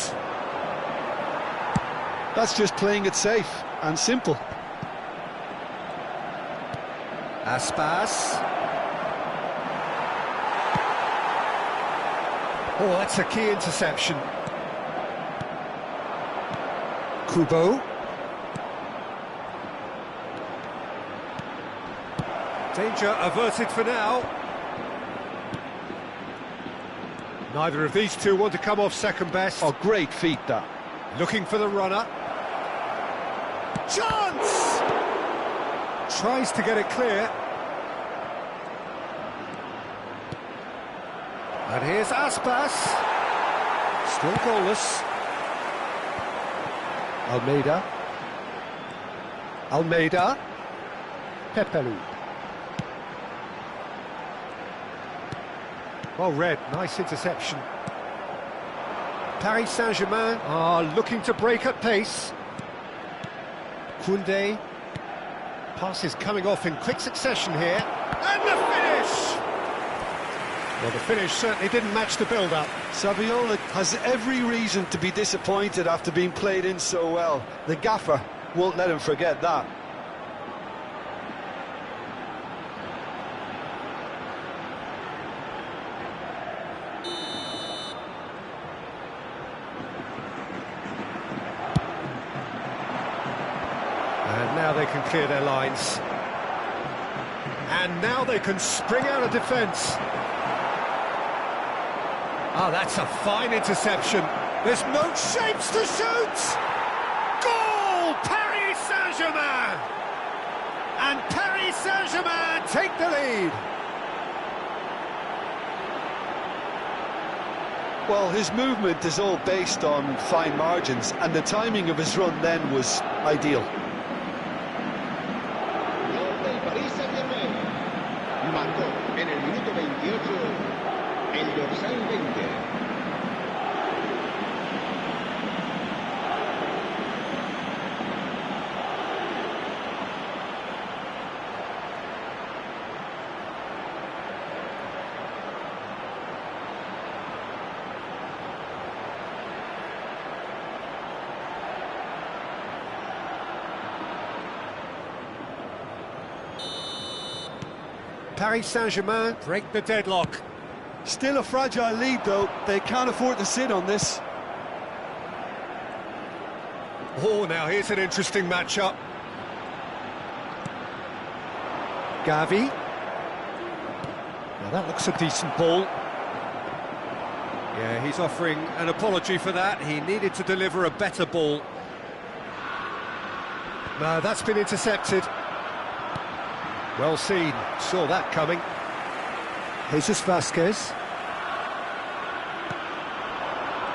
That's just playing it safe and simple. Aspas. Oh, that's a key interception. Kubo. Danger averted for now. Neither of these two want to come off second best. Oh, great feat, that. Looking for the runner. Chance! Tries to get it clear. And here's Aspas. Still goalless. Almeida. Pepelu. Well read, nice interception. Paris Saint-Germain are looking to break at pace. Koundé. Pass is coming off in quick succession here. And the finish! Well, the finish certainly didn't match the build-up. Saviola has every reason to be disappointed after being played in so well. The gaffer won't let him forget that. And now they can clear their lines. And now they can spring out of defence. Oh, that's a fine interception. There's no shapes to shoot! Goal! Paris Saint-Germain! And Paris Saint-Germain take the lead. Well, his movement is all based on fine margins, and the timing of his run then was ideal. Gol del Paris Saint-Germain. Marcó en el minuto 28 el dorsal 20. Paris Saint-Germain break the deadlock. Still a fragile lead, though. They can't afford to sit on this. Oh, now here's an interesting matchup. Gavi. Now that looks a decent ball. Yeah, he's offering an apology for that. He needed to deliver a better ball. No, that's been intercepted. Well seen, saw that coming. Jesus Vasquez.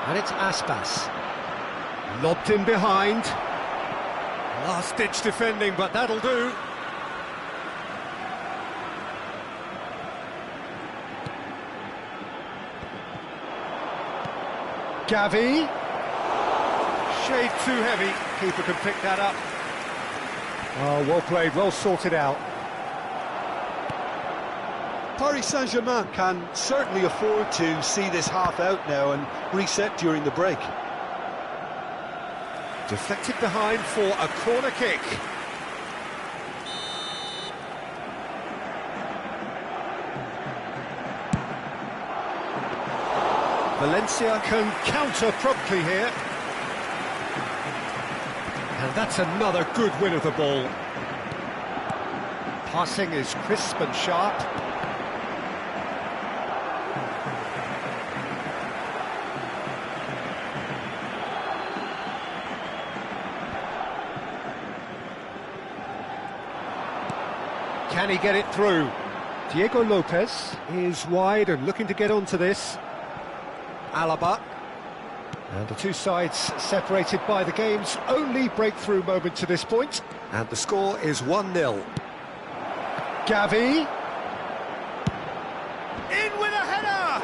And it's Aspas. Lobbed in behind. Last-ditch defending, but that'll do. Gavi. Shade too heavy. Keeper can pick that up. Oh, well played, well sorted out. Paris Saint-Germain can certainly afford to see this half out now and reset during the break. Deflected behind for a corner kick. Valencia can counter promptly here. And that's another good win of the ball. Passing is crisp and sharp. Can he get it through? Diego Lopez is wide and looking to get onto this. Alaba. And the two sides separated by the game's only breakthrough moment to this point. And the score is 1-0. Gavi. In with a header!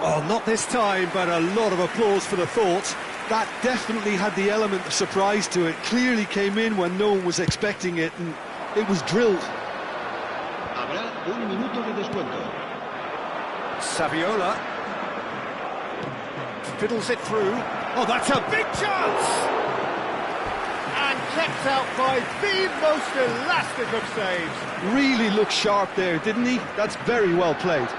Oh, not this time, but a lot of applause for the thought. That definitely had the element of surprise to it. Clearly came in when no one was expecting it, and it was drilled. Habrá un minuto de descuento. Saviola fiddles it through. Oh, that's a big chance! And kept out by the most elastic of saves. Really looked sharp there, didn't he? That's very well played.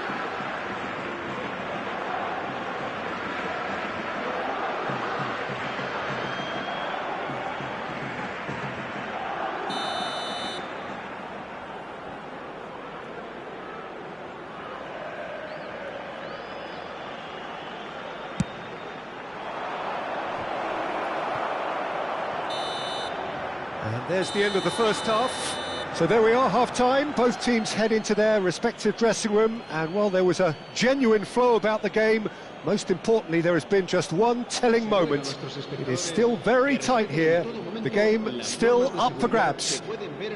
And there's the end of the first half. So there we are, half-time. Both teams head into their respective dressing room, and while there was a genuine flow about the game, most importantly, there has been just one telling moment. It is still very tight here. The game still up for grabs.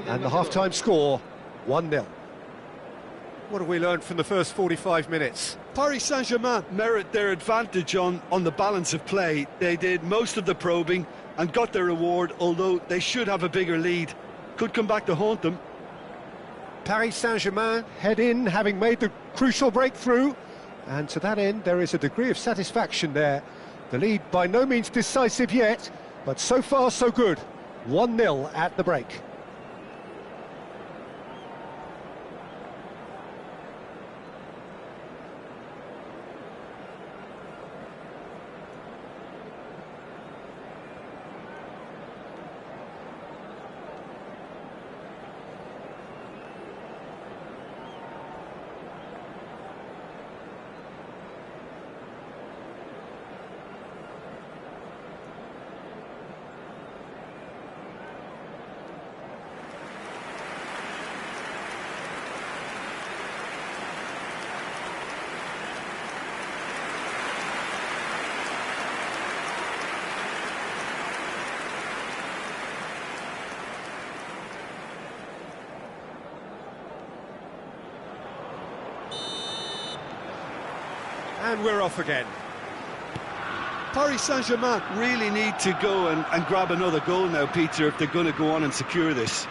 And the half-time score, 1-0. What have we learned from the first 45 minutes? Paris Saint-Germain merit their advantage on the balance of play. They did most of the probing and got their reward, although they should have a bigger lead. Could come back to haunt them. Paris Saint-Germain head in, having made the crucial breakthrough. And to that end, there is a degree of satisfaction there. The lead by no means decisive yet, but so far so good. 1-0 at the break. And we're off again. Paris Saint-Germain really need to go and grab another goal now, Peter, if they're going to go on and secure this.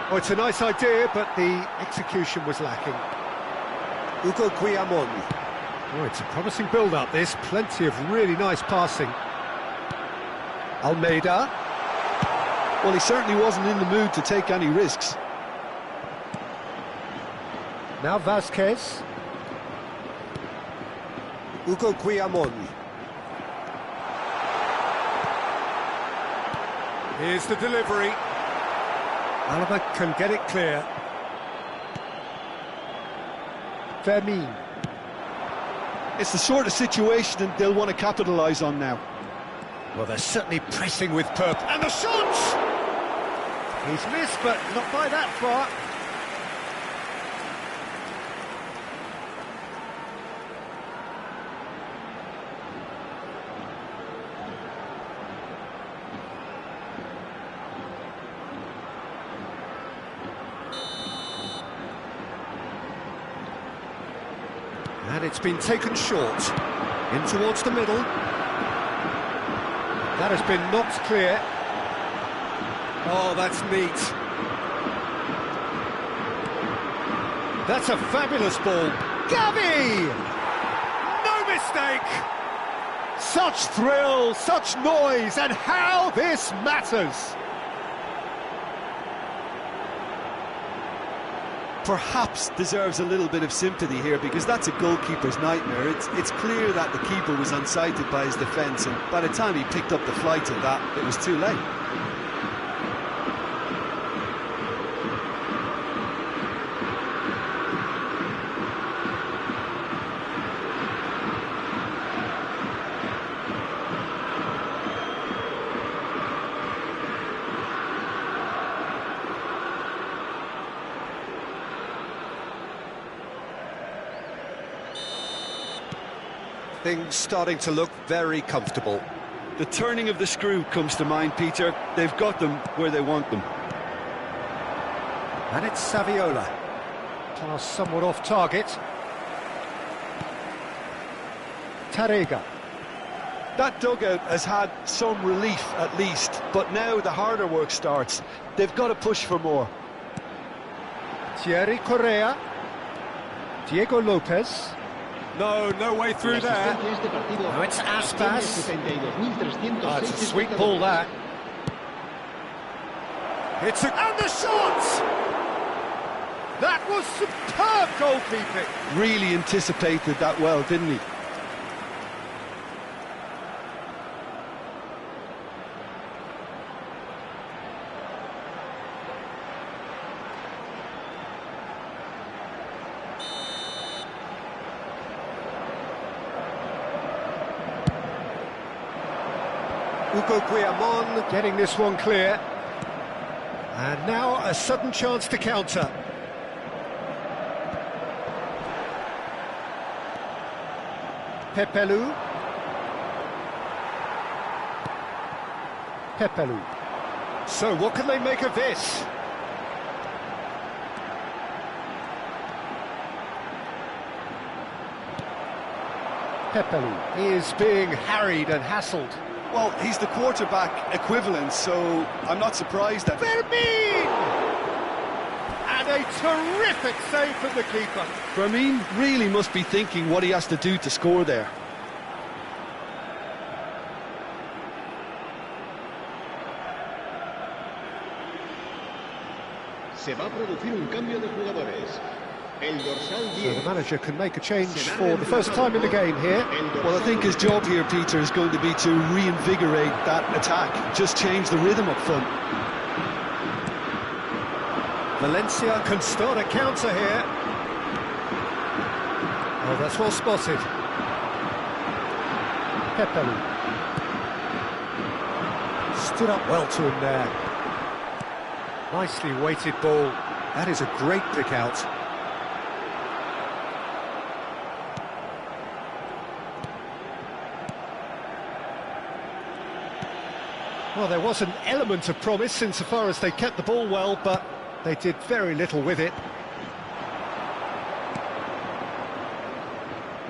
Oh, it's a nice idea, but the execution was lacking. Hugo Guillamon. Oh, it's a promising build-up, this. Plenty of really nice passing. Almeida. Well, he certainly wasn't in the mood to take any risks. Now Vasquez. Hugo Guillamon. Here's the delivery. Alaba can get it clear. Fermin. It's the sort of situation that they'll want to capitalise on now. Well, they're certainly pressing with purpose. And the shot! He's missed, but not by that far. And it's been taken short, in towards the middle. That has been knocked clear. Oh, that's neat. That's a fabulous ball. Gavi! No mistake! Such thrill, such noise, and how this matters! Perhaps deserves a little bit of sympathy here, because that's a goalkeeper's nightmare. It's clear that the keeper was unsighted by his defence, and by the time he picked up the flight of that, it was too late. Things starting to look very comfortable. The turning of the screw comes to mind, Peter. They've got them where they want them. And it's Saviola. Pass somewhat off target. Tarrega. That dugout has had some relief at least, but now the harder work starts. They've got to push for more. Thierry Correa. Diego Lopez. No way through there. No, it's Aspas. Oh, it's a sweet ball, that. And the shot! That was superb goalkeeping. Really anticipated that well, didn't he? Hugo Guillamon getting this one clear. And now a sudden chance to counter. Pepelu. Pepelu. So what can they make of this? Pepelu. He is being harried and hassled. Well, he's the quarterback equivalent, so I'm not surprised that... Fermin! And a terrific save from the keeper. Fermin really must be thinking what he has to do to score there. Se va a producir un cambio de jugadores. El dorsal 10. So the manager can make a change for the first time in the game here. Well, I think his job here, Peter, is going to be to reinvigorate that attack. Just change the rhythm up front. Valencia can start a counter here. Oh, that's well spotted. Pepelu. Stood up well to him there. Nicely weighted ball. That is a great pick out. Well, there was an element of promise insofar as they kept the ball well, but they did very little with it.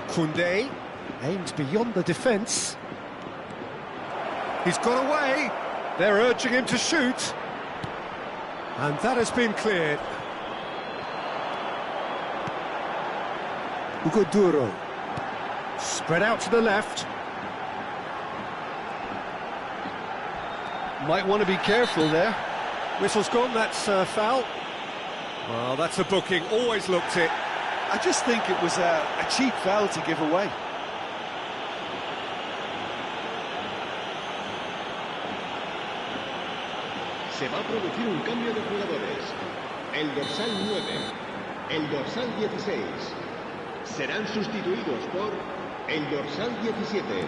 Koundé aims beyond the defence. He's got away. They're urging him to shoot. And that has been cleared. Hugo Duro. Spread out to the left. Might want to be careful there. Whistle's gone, that's foul. Well, that's a booking, always looked it. I just think it was a cheap foul to give away. Se va a producir un cambio de jugadores. El dorsal 9, el dorsal 16. Serán sustituidos por el dorsal 17.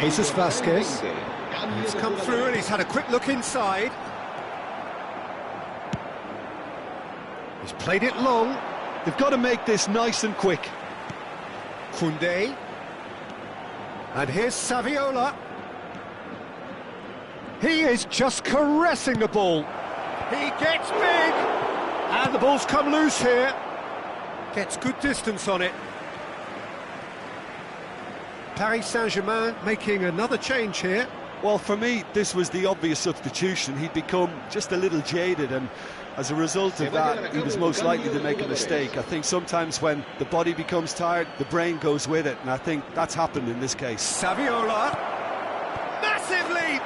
Jesus Vasquez. He's come through and he's had a quick look inside. He's played it long. They've got to make this nice and quick. Koundé. And here's Saviola. He is just caressing the ball. He gets big. And the ball's come loose here. Gets good distance on it. Paris Saint-Germain making another change here. Well, for me, this was the obvious substitution. He'd become just a little jaded, and as a result of that, he was most likely to make a mistake. I think sometimes when the body becomes tired, the brain goes with it, and I think that's happened in this case. Saviola. Massive leap!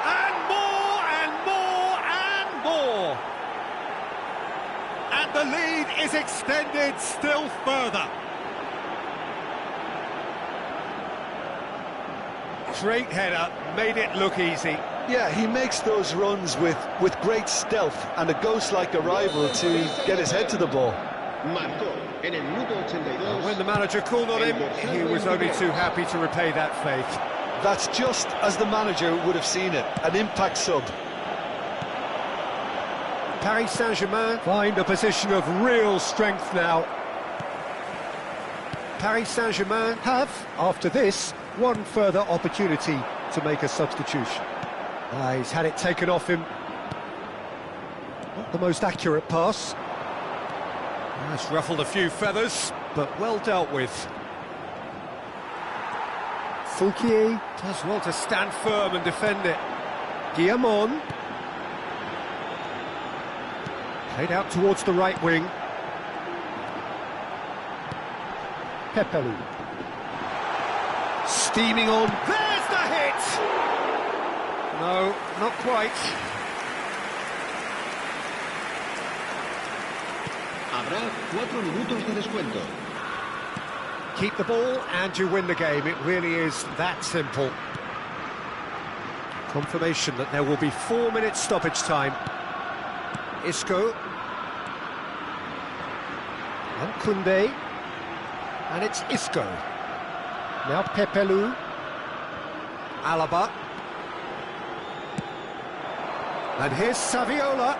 And more, and more, and more! And the lead is extended still further. Great header, made it look easy. Yeah, he makes those runs with great stealth and a ghost-like arrival to get his head to the ball. When the manager called on him, he was only too happy to repay that faith. That's just as the manager would have seen it, an impact sub. Paris Saint-Germain find a position of real strength now. Paris Saint-Germain have, after this, one further opportunity to make a substitution. He's had it taken off him. Not the most accurate pass. It's ruffled a few feathers, but well dealt with. Fouquier does well to stand firm and defend it. Guillamon. Played out towards the right wing. Pepelu. Steaming on. There's the hit! No, not quite. Habrá 4 minutos de descuento. Keep the ball and you win the game. It really is that simple. Confirmation that there will be 4 minutes stoppage time. Isco. And Koundé. And it's Isco. Now Pepelu. Alaba. And here's Saviola.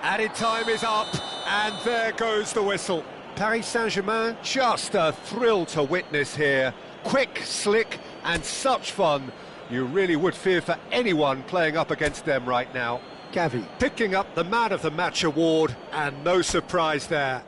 Added time is up, and there goes the whistle. Paris Saint-Germain, just a thrill to witness here. Quick, slick, and such fun. You really would fear for anyone playing up against them right now. Gavi picking up the Man of the Match award, and no surprise there.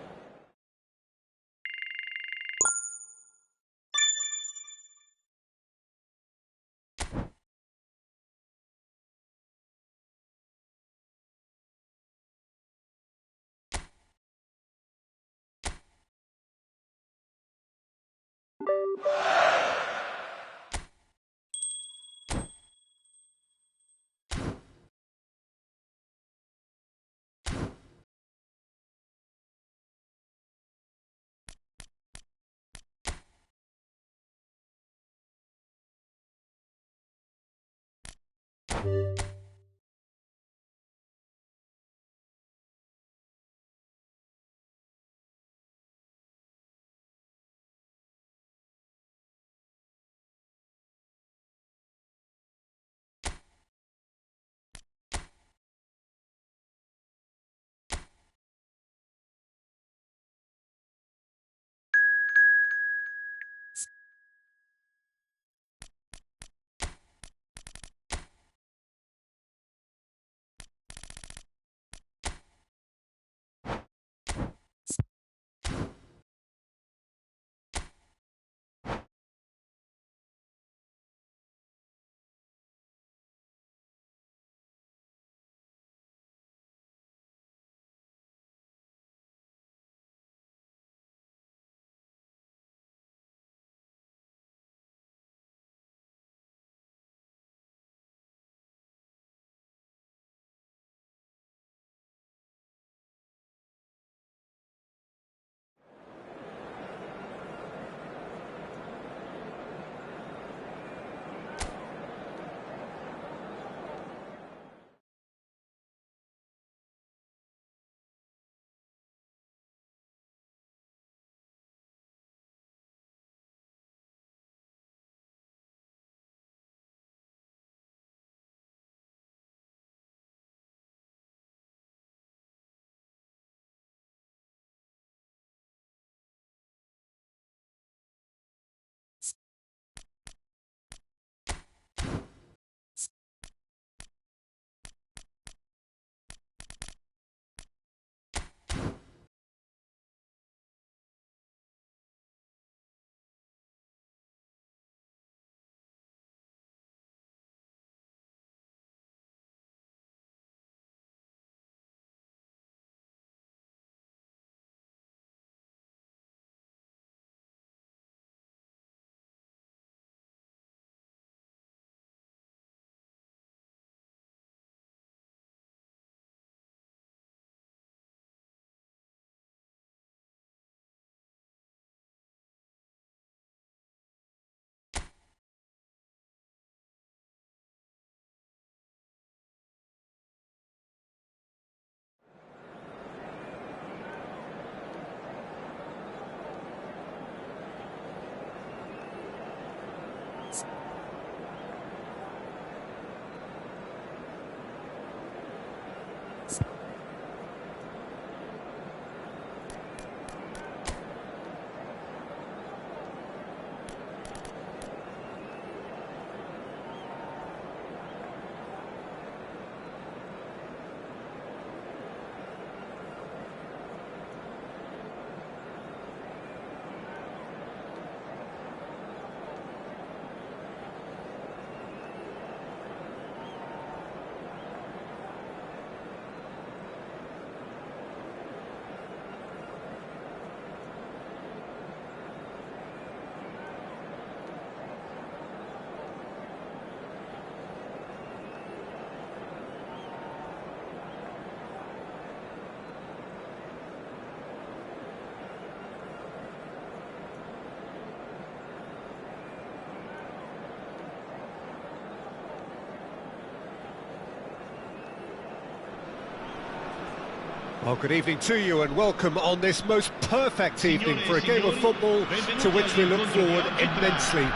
Well, good evening to you and welcome on this most perfect evening for a game of football to which we look forward immensely.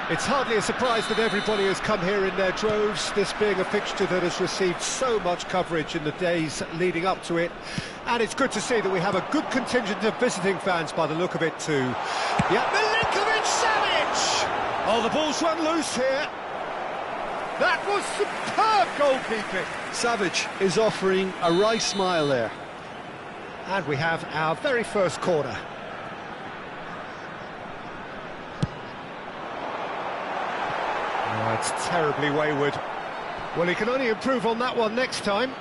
It's hardly a surprise that everybody has come here in their droves, this being a fixture that has received so much coverage in the days leading up to it. And it's good to see that we have a good contingent of visiting fans by the look of it too. Yeah, Milinkovic-Savic! Oh, the ball's run loose here. That was superb goalkeeping. Savic is offering a wry smile there. And we have our very first corner. Oh, it's terribly wayward. Well, he can only improve on that one next time.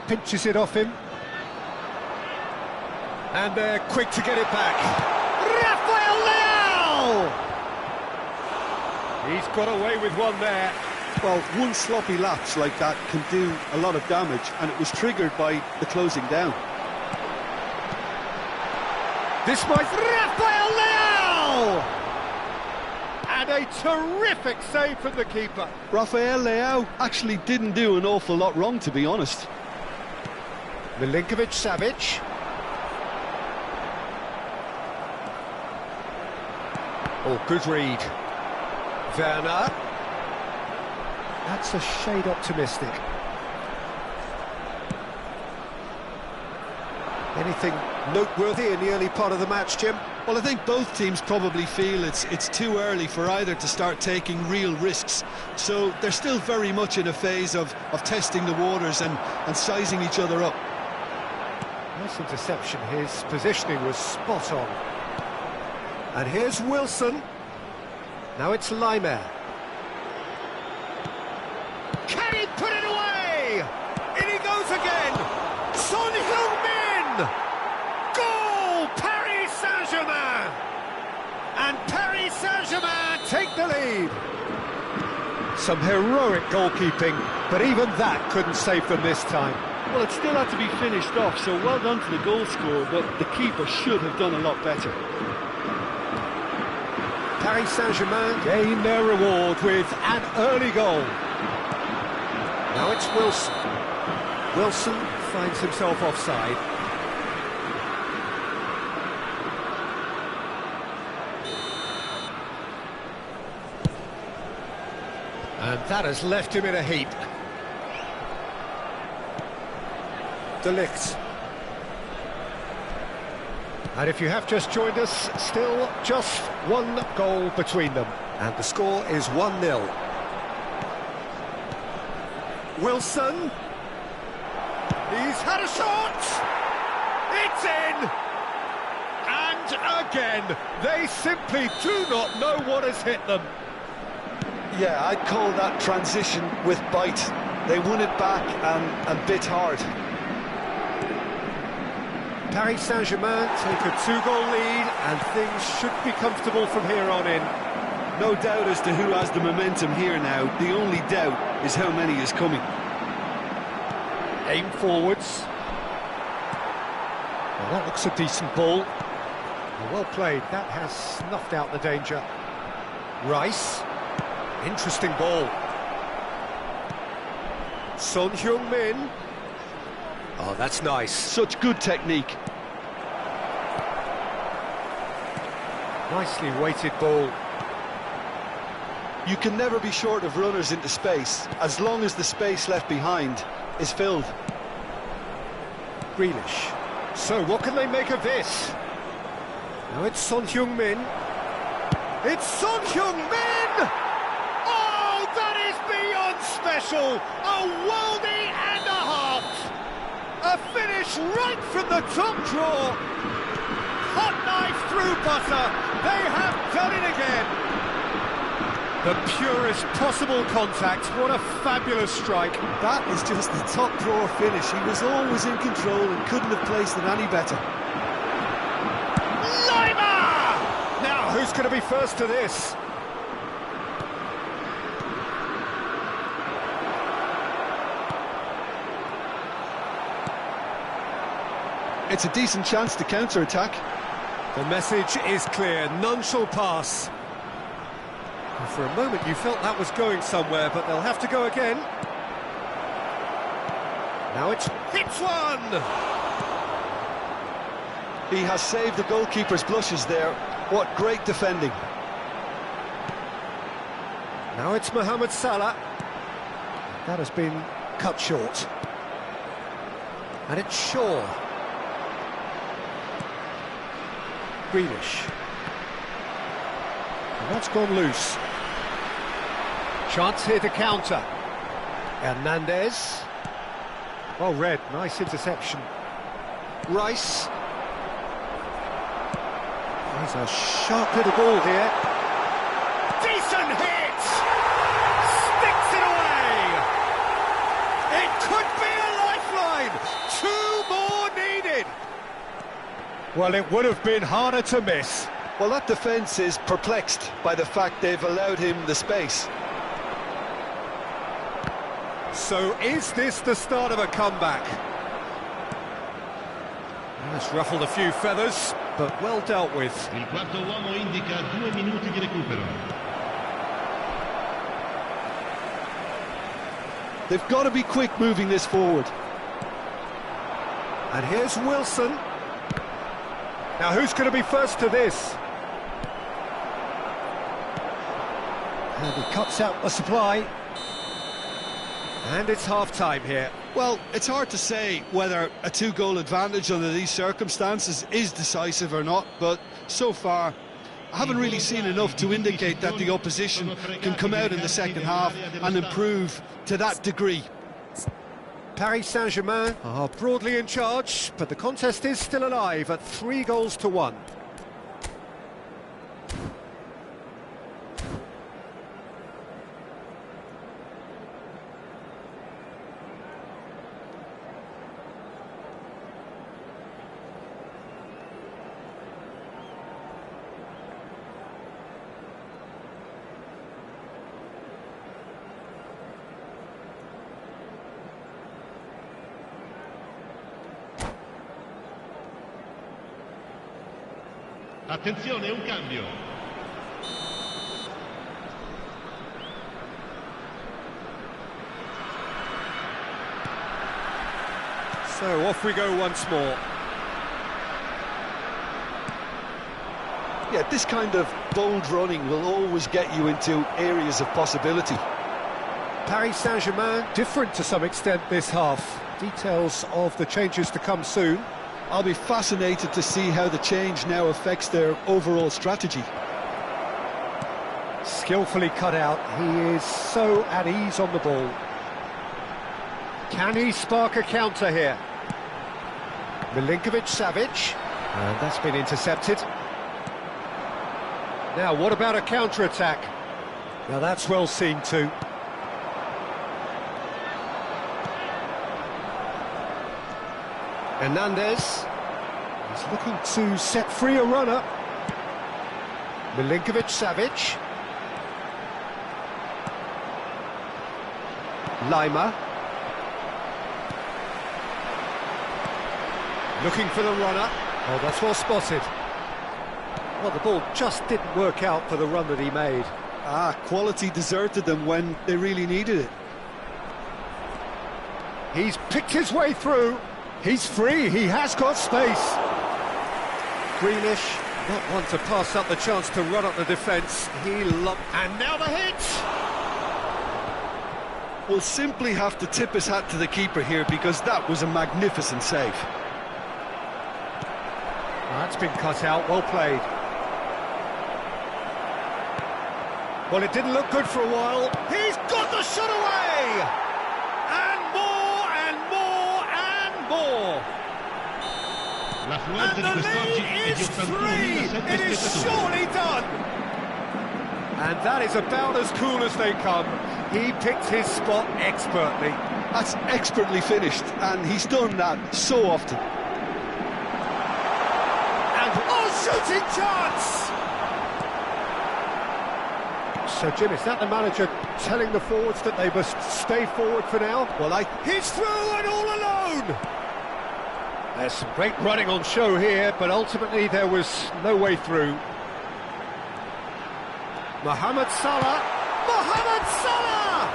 Pinches it off him. And they're quick to get it back. Rafael Leao! He's got away with one there. Well, one sloppy lapse like that can do a lot of damage, and it was triggered by the closing down. This might... Rafael Leao! And a terrific save from the keeper. Rafael Leao actually didn't do an awful lot wrong, to be honest. Milinkovic-Savic. Oh, good read. Werner. That's a shade optimistic. Anything noteworthy in the early part of the match, Jim? Well, I think both teams probably feel it's too early for either to start taking real risks. So they're still very much in a phase of testing the waters and sizing each other up. Nice interception. His positioning was spot on. And here's Wilson. Now it's Laimer. Can he put it away? In he goes again. Son Heung-min! Goal! Paris Saint-Germain! And Paris Saint-Germain take the lead. Some heroic goalkeeping, but even that couldn't save them this time. Well, it still had to be finished off, so well done to the goal scorer, but the keeper should have done a lot better. Paris Saint-Germain gain their reward with an early goal. Now it's Wilson. Wilson finds himself offside. And that has left him in a heap. De Ligt. And if you have just joined us, still just one goal between them. And the score is 1-0. Wilson. He's had a shot. It's in. And again, they simply do not know what has hit them. Yeah, I'd call that transition with bite. They won it back and bit hard. Paris Saint-Germain take a 2-goal lead and things should be comfortable from here on in. No doubt as to who has the momentum here now. The only doubt is how many is coming. Aim forwards. Well, that looks a decent ball. Well played. That has snuffed out the danger. Rice. Interesting ball. Son Heung-min. Oh, that's nice. Such good technique. Nicely weighted ball. You can never be short of runners into space, as long as the space left behind is filled. Grealish. So, what can they make of this? Now it's Son Heung-min. It's Son Heung-min! Oh, that is beyond special! A worldie and a half! A finish right from the top drawer! Hot knife through butter! They have done it again! The purest possible contact. What a fabulous strike. That is just the top drawer finish. He was always in control and couldn't have placed it any better. Laimer! Now, who's going to be first to this? It's a decent chance to counter-attack. The message is clear. None shall pass. For a moment you felt that was going somewhere, but they'll have to go again. Now it's hits one! He has saved the goalkeeper's blushes there. What great defending. Now it's Mohamed Salah. That has been cut short. And it's Shaw. Grealish. And that's gone loose. Chance here to counter. Hernandez. Well read, nice interception. Rice. He's a sharp little ball here. Decent hit! Sticks it away! It could be a lifeline! 2 more needed! Well, it would have been harder to miss. Well, that defence is perplexed by the fact they've allowed him the space. So is this the start of a comeback? That's ruffled a few feathers, but well dealt with. Il quarto uomo indica 2 minuti di recupero. They've got to be quick moving this forward. And here's Wilson. Now who's going to be first to this? And he cuts out the supply. And it's half-time here. Well, it's hard to say whether a 2-goal advantage under these circumstances is decisive or not, but so far I haven't really seen enough to indicate that the opposition can come out in the second half and improve to that degree. Paris Saint-Germain are broadly in charge, but the contest is still alive at 3-1. Attenzione, un cambio. So off we go once more. Yeah, this kind of bold running will always get you into areas of possibility. Paris Saint-Germain different to some extent this half. Details of the changes to come soon. I'll be fascinated to see how the change now affects their overall strategy. Skillfully cut out, he is so at ease on the ball. Can he spark a counter here? Milinkovic-Savic, and that's been intercepted. Now, what about a counter-attack? Now, that's well seen too. Hernandez. He's looking to set free a runner. Milinkovic-Savic. Lima. Looking for the runner. Oh, that's well spotted. Well, the ball just didn't work out for the run that he made. Quality deserted them when they really needed it. He's picked his way through. He's free, he has got space. Grealish, not one to pass up the chance to run up the defence. And now the hit! We'll simply have to tip his hat to the keeper here because that was a magnificent save. That's been cut out, well played. Well, it didn't look good for a while. He's got the shot away! And more, and more, and more! And the lead is 3! It is surely done! And that is about as cool as they come. He picked his spot expertly. That's expertly finished, and he's done that so often. And shooting chance! So, Jim, is that the manager telling the forwards that they must stay forward for now? Well, he's through and all alone! There's some great running on show here, but ultimately there was no way through. Mohamed Salah! Mohamed Salah!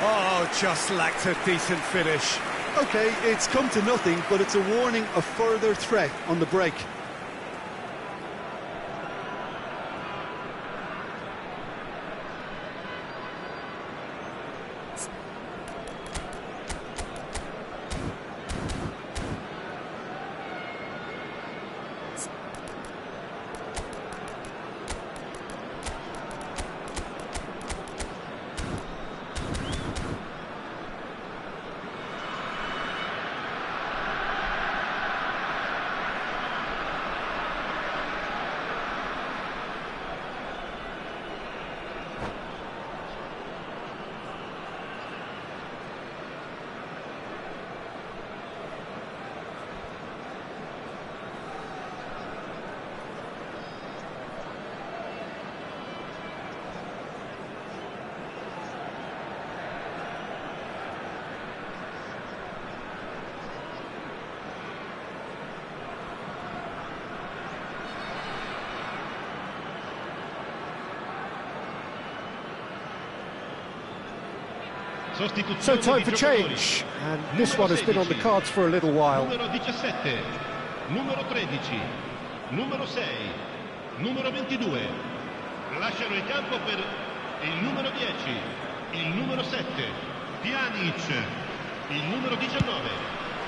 Oh, just lacked a decent finish. OK, it's come to nothing, but it's a warning of further threat on the break. So time for change, and this one has been on the cards for a little while. Numero 17, numero 13, numero 6, numero 22. Lasciano il campo per il numero 10, il numero 7, Pjanic, il numero 19,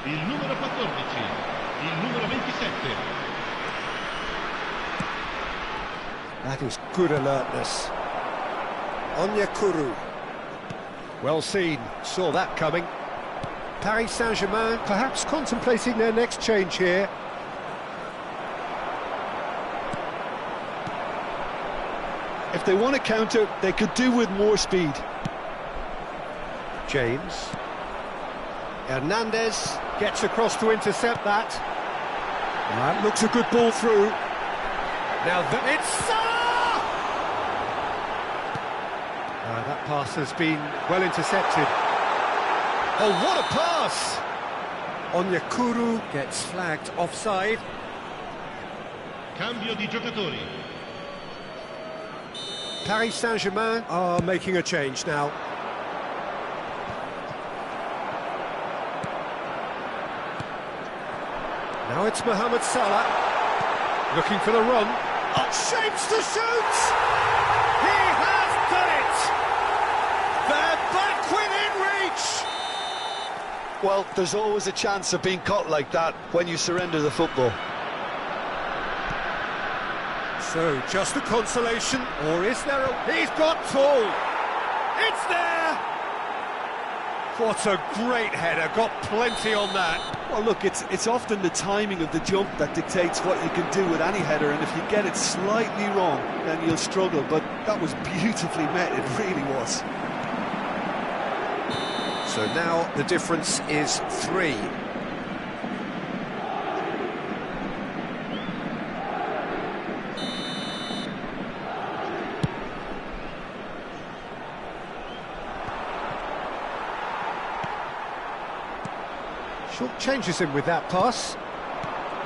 il numero 14, il numero 27. That is good alertness. Onyekuru. Well seen, saw that coming. Paris Saint-Germain perhaps contemplating their next change here. If they want to counter, they could do with more speed. James. Hernandez gets across to intercept that. And that looks a good ball through. Now it's Salah! That pass has been well intercepted. Oh, what a pass! Onyekuru gets flagged offside. Cambio di giocatori. Paris Saint-Germain are making a change now. Now it's Mohamed Salah. Looking for the run. Oh, shapes to shoot! He has done it! They're back within reach! Well, there's always a chance of being caught like that when you surrender the football. So, just a consolation, or is there a... He's got tall! It's there! What a great header, got plenty on that. Well, look, it's often the timing of the jump that dictates what you can do with any header, and if you get it slightly wrong, then you'll struggle, but that was beautifully met, it really was. So now the difference is 3. Short changes him with that pass,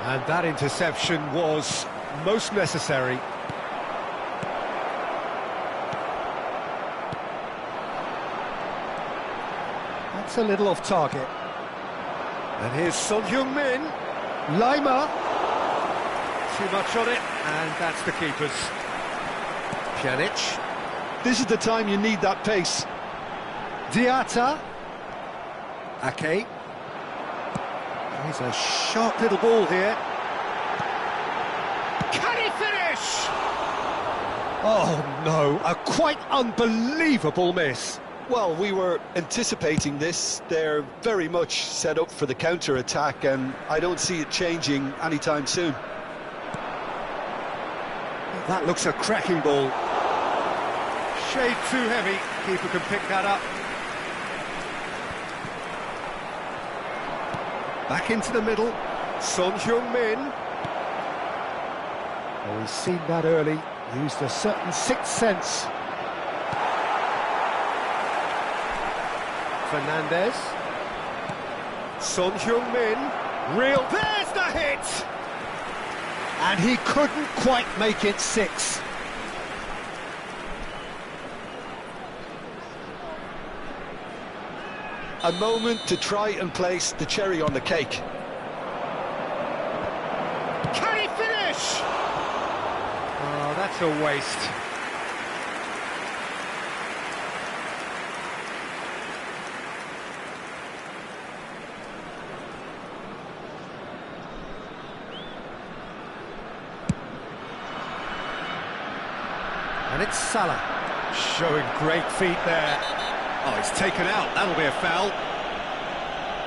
and that interception was most necessary. That's a little off target. And here's Son Heung-min. Lima. Too much on it, and that's the keeper's. Pjanic. This is the time you need that pace. Diatta. Ake. He's a sharp little ball here. Can he finish? Oh no, a quite unbelievable miss. Well, we were anticipating this. They're very much set up for the counter-attack, and I don't see it changing anytime soon. That looks a cracking ball. Shade too heavy. Keeper can pick that up. Back into the middle. Son Heung-min. Oh, he's seen that early. Used a certain sixth sense. Fernandez. Son Heung-min. Real. There's the hit! And he couldn't quite make it 6. A moment to try and place the cherry on the cake. Can he finish? Oh, that's a waste. And it's Salah, showing great feet there. Oh, he's taken out, that'll be a foul.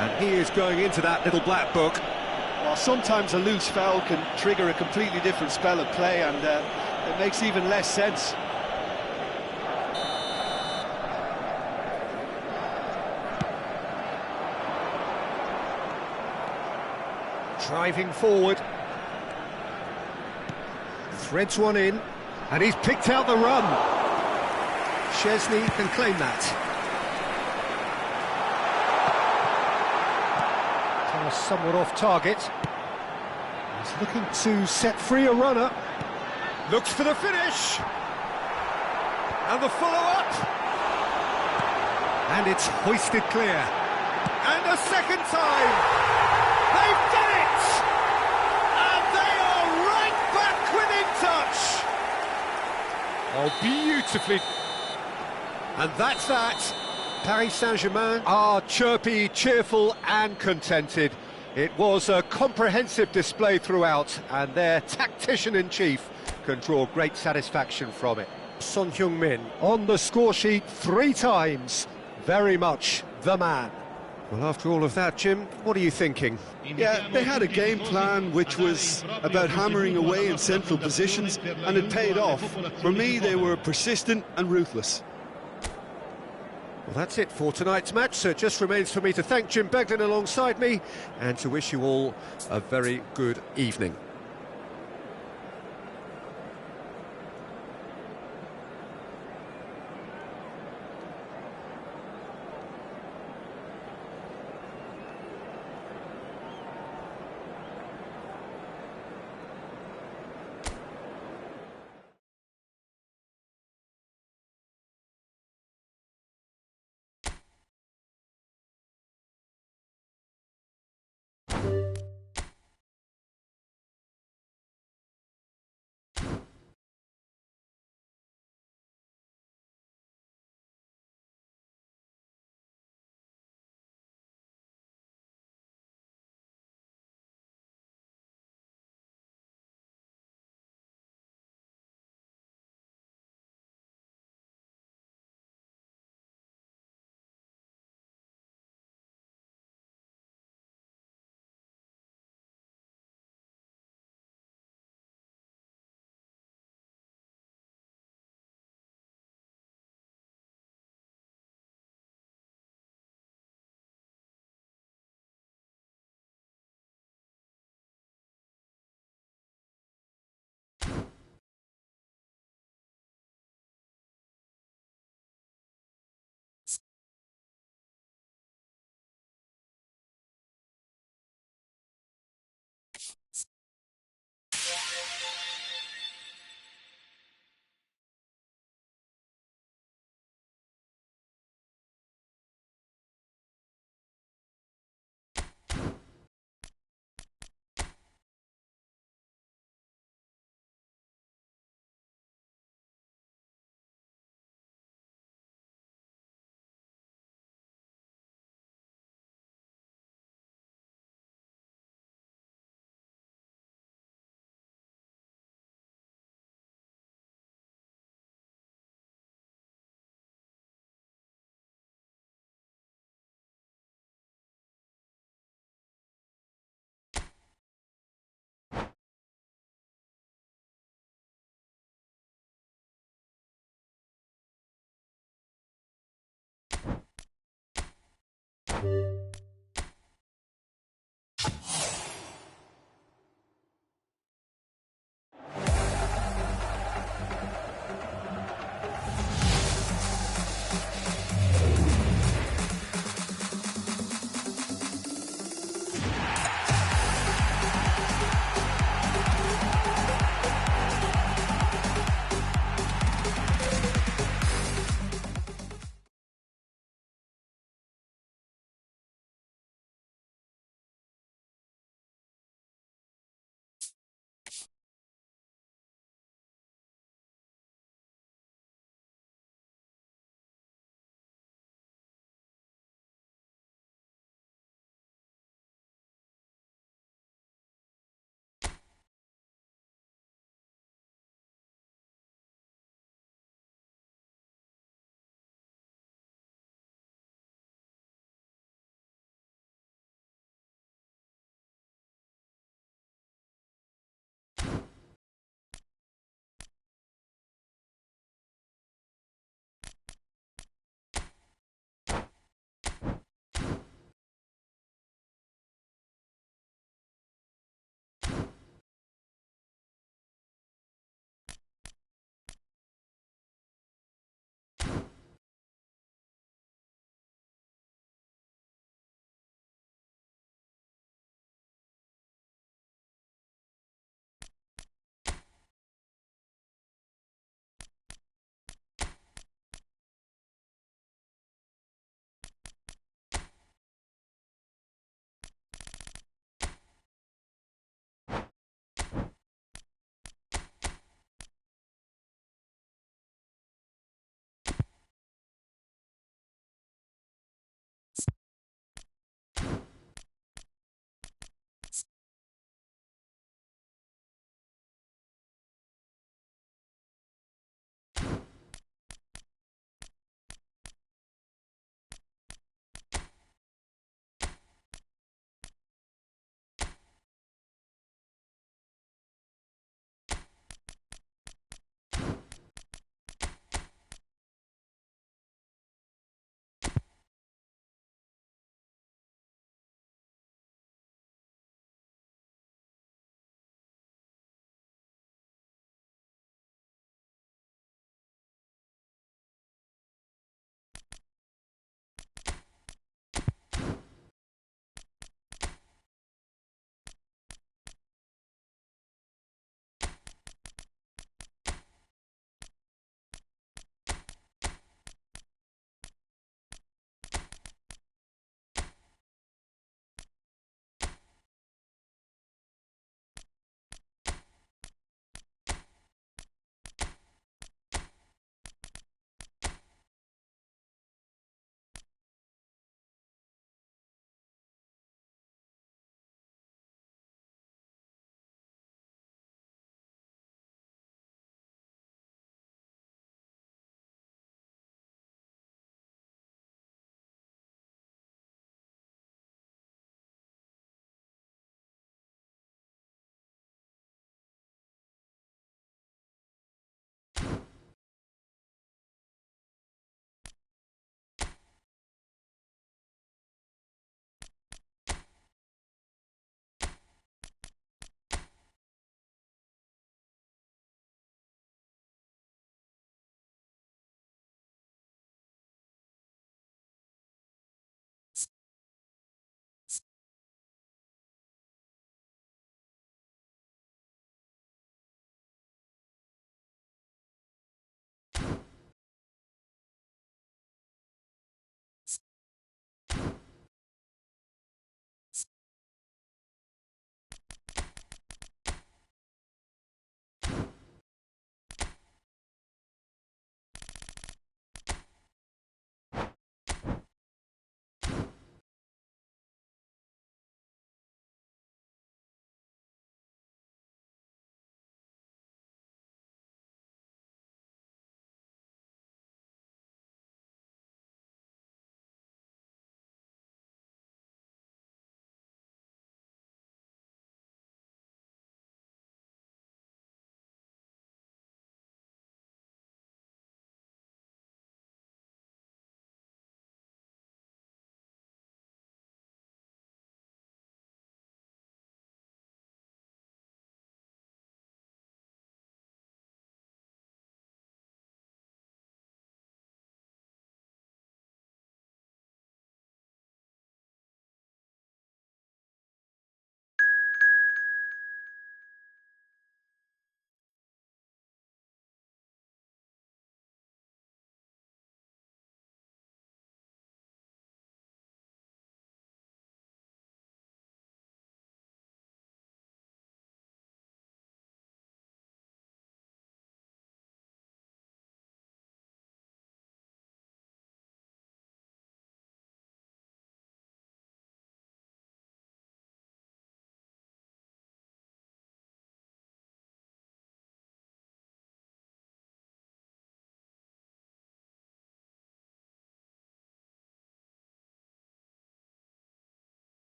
And he is going into that little black book. Well, sometimes a loose foul can trigger a completely different spell of play, and it makes even less sense. Driving forward. Threads one in. And he's picked out the run. Szczesny can claim that. Thomas somewhat off target. He's looking to set free a runner. Looks for the finish. And the follow-up. And it's hoisted clear. And a second time. They've done it! And they are right back within touch. Oh, beautifully. And that's that. Paris Saint-Germain are chirpy, cheerful and contented. It was a comprehensive display throughout, and their tactician-in-chief can draw great satisfaction from it. Son Heung-min on the score sheet 3 times. Very much the man. Well, after all of that, Jim, what are you thinking? Yeah, they had a game plan which was about hammering away in central positions, and it paid off. For me, they were persistent and ruthless. Well, that's it for tonight's match, so it just remains for me to thank Jim Beglin alongside me and to wish you all a very good evening.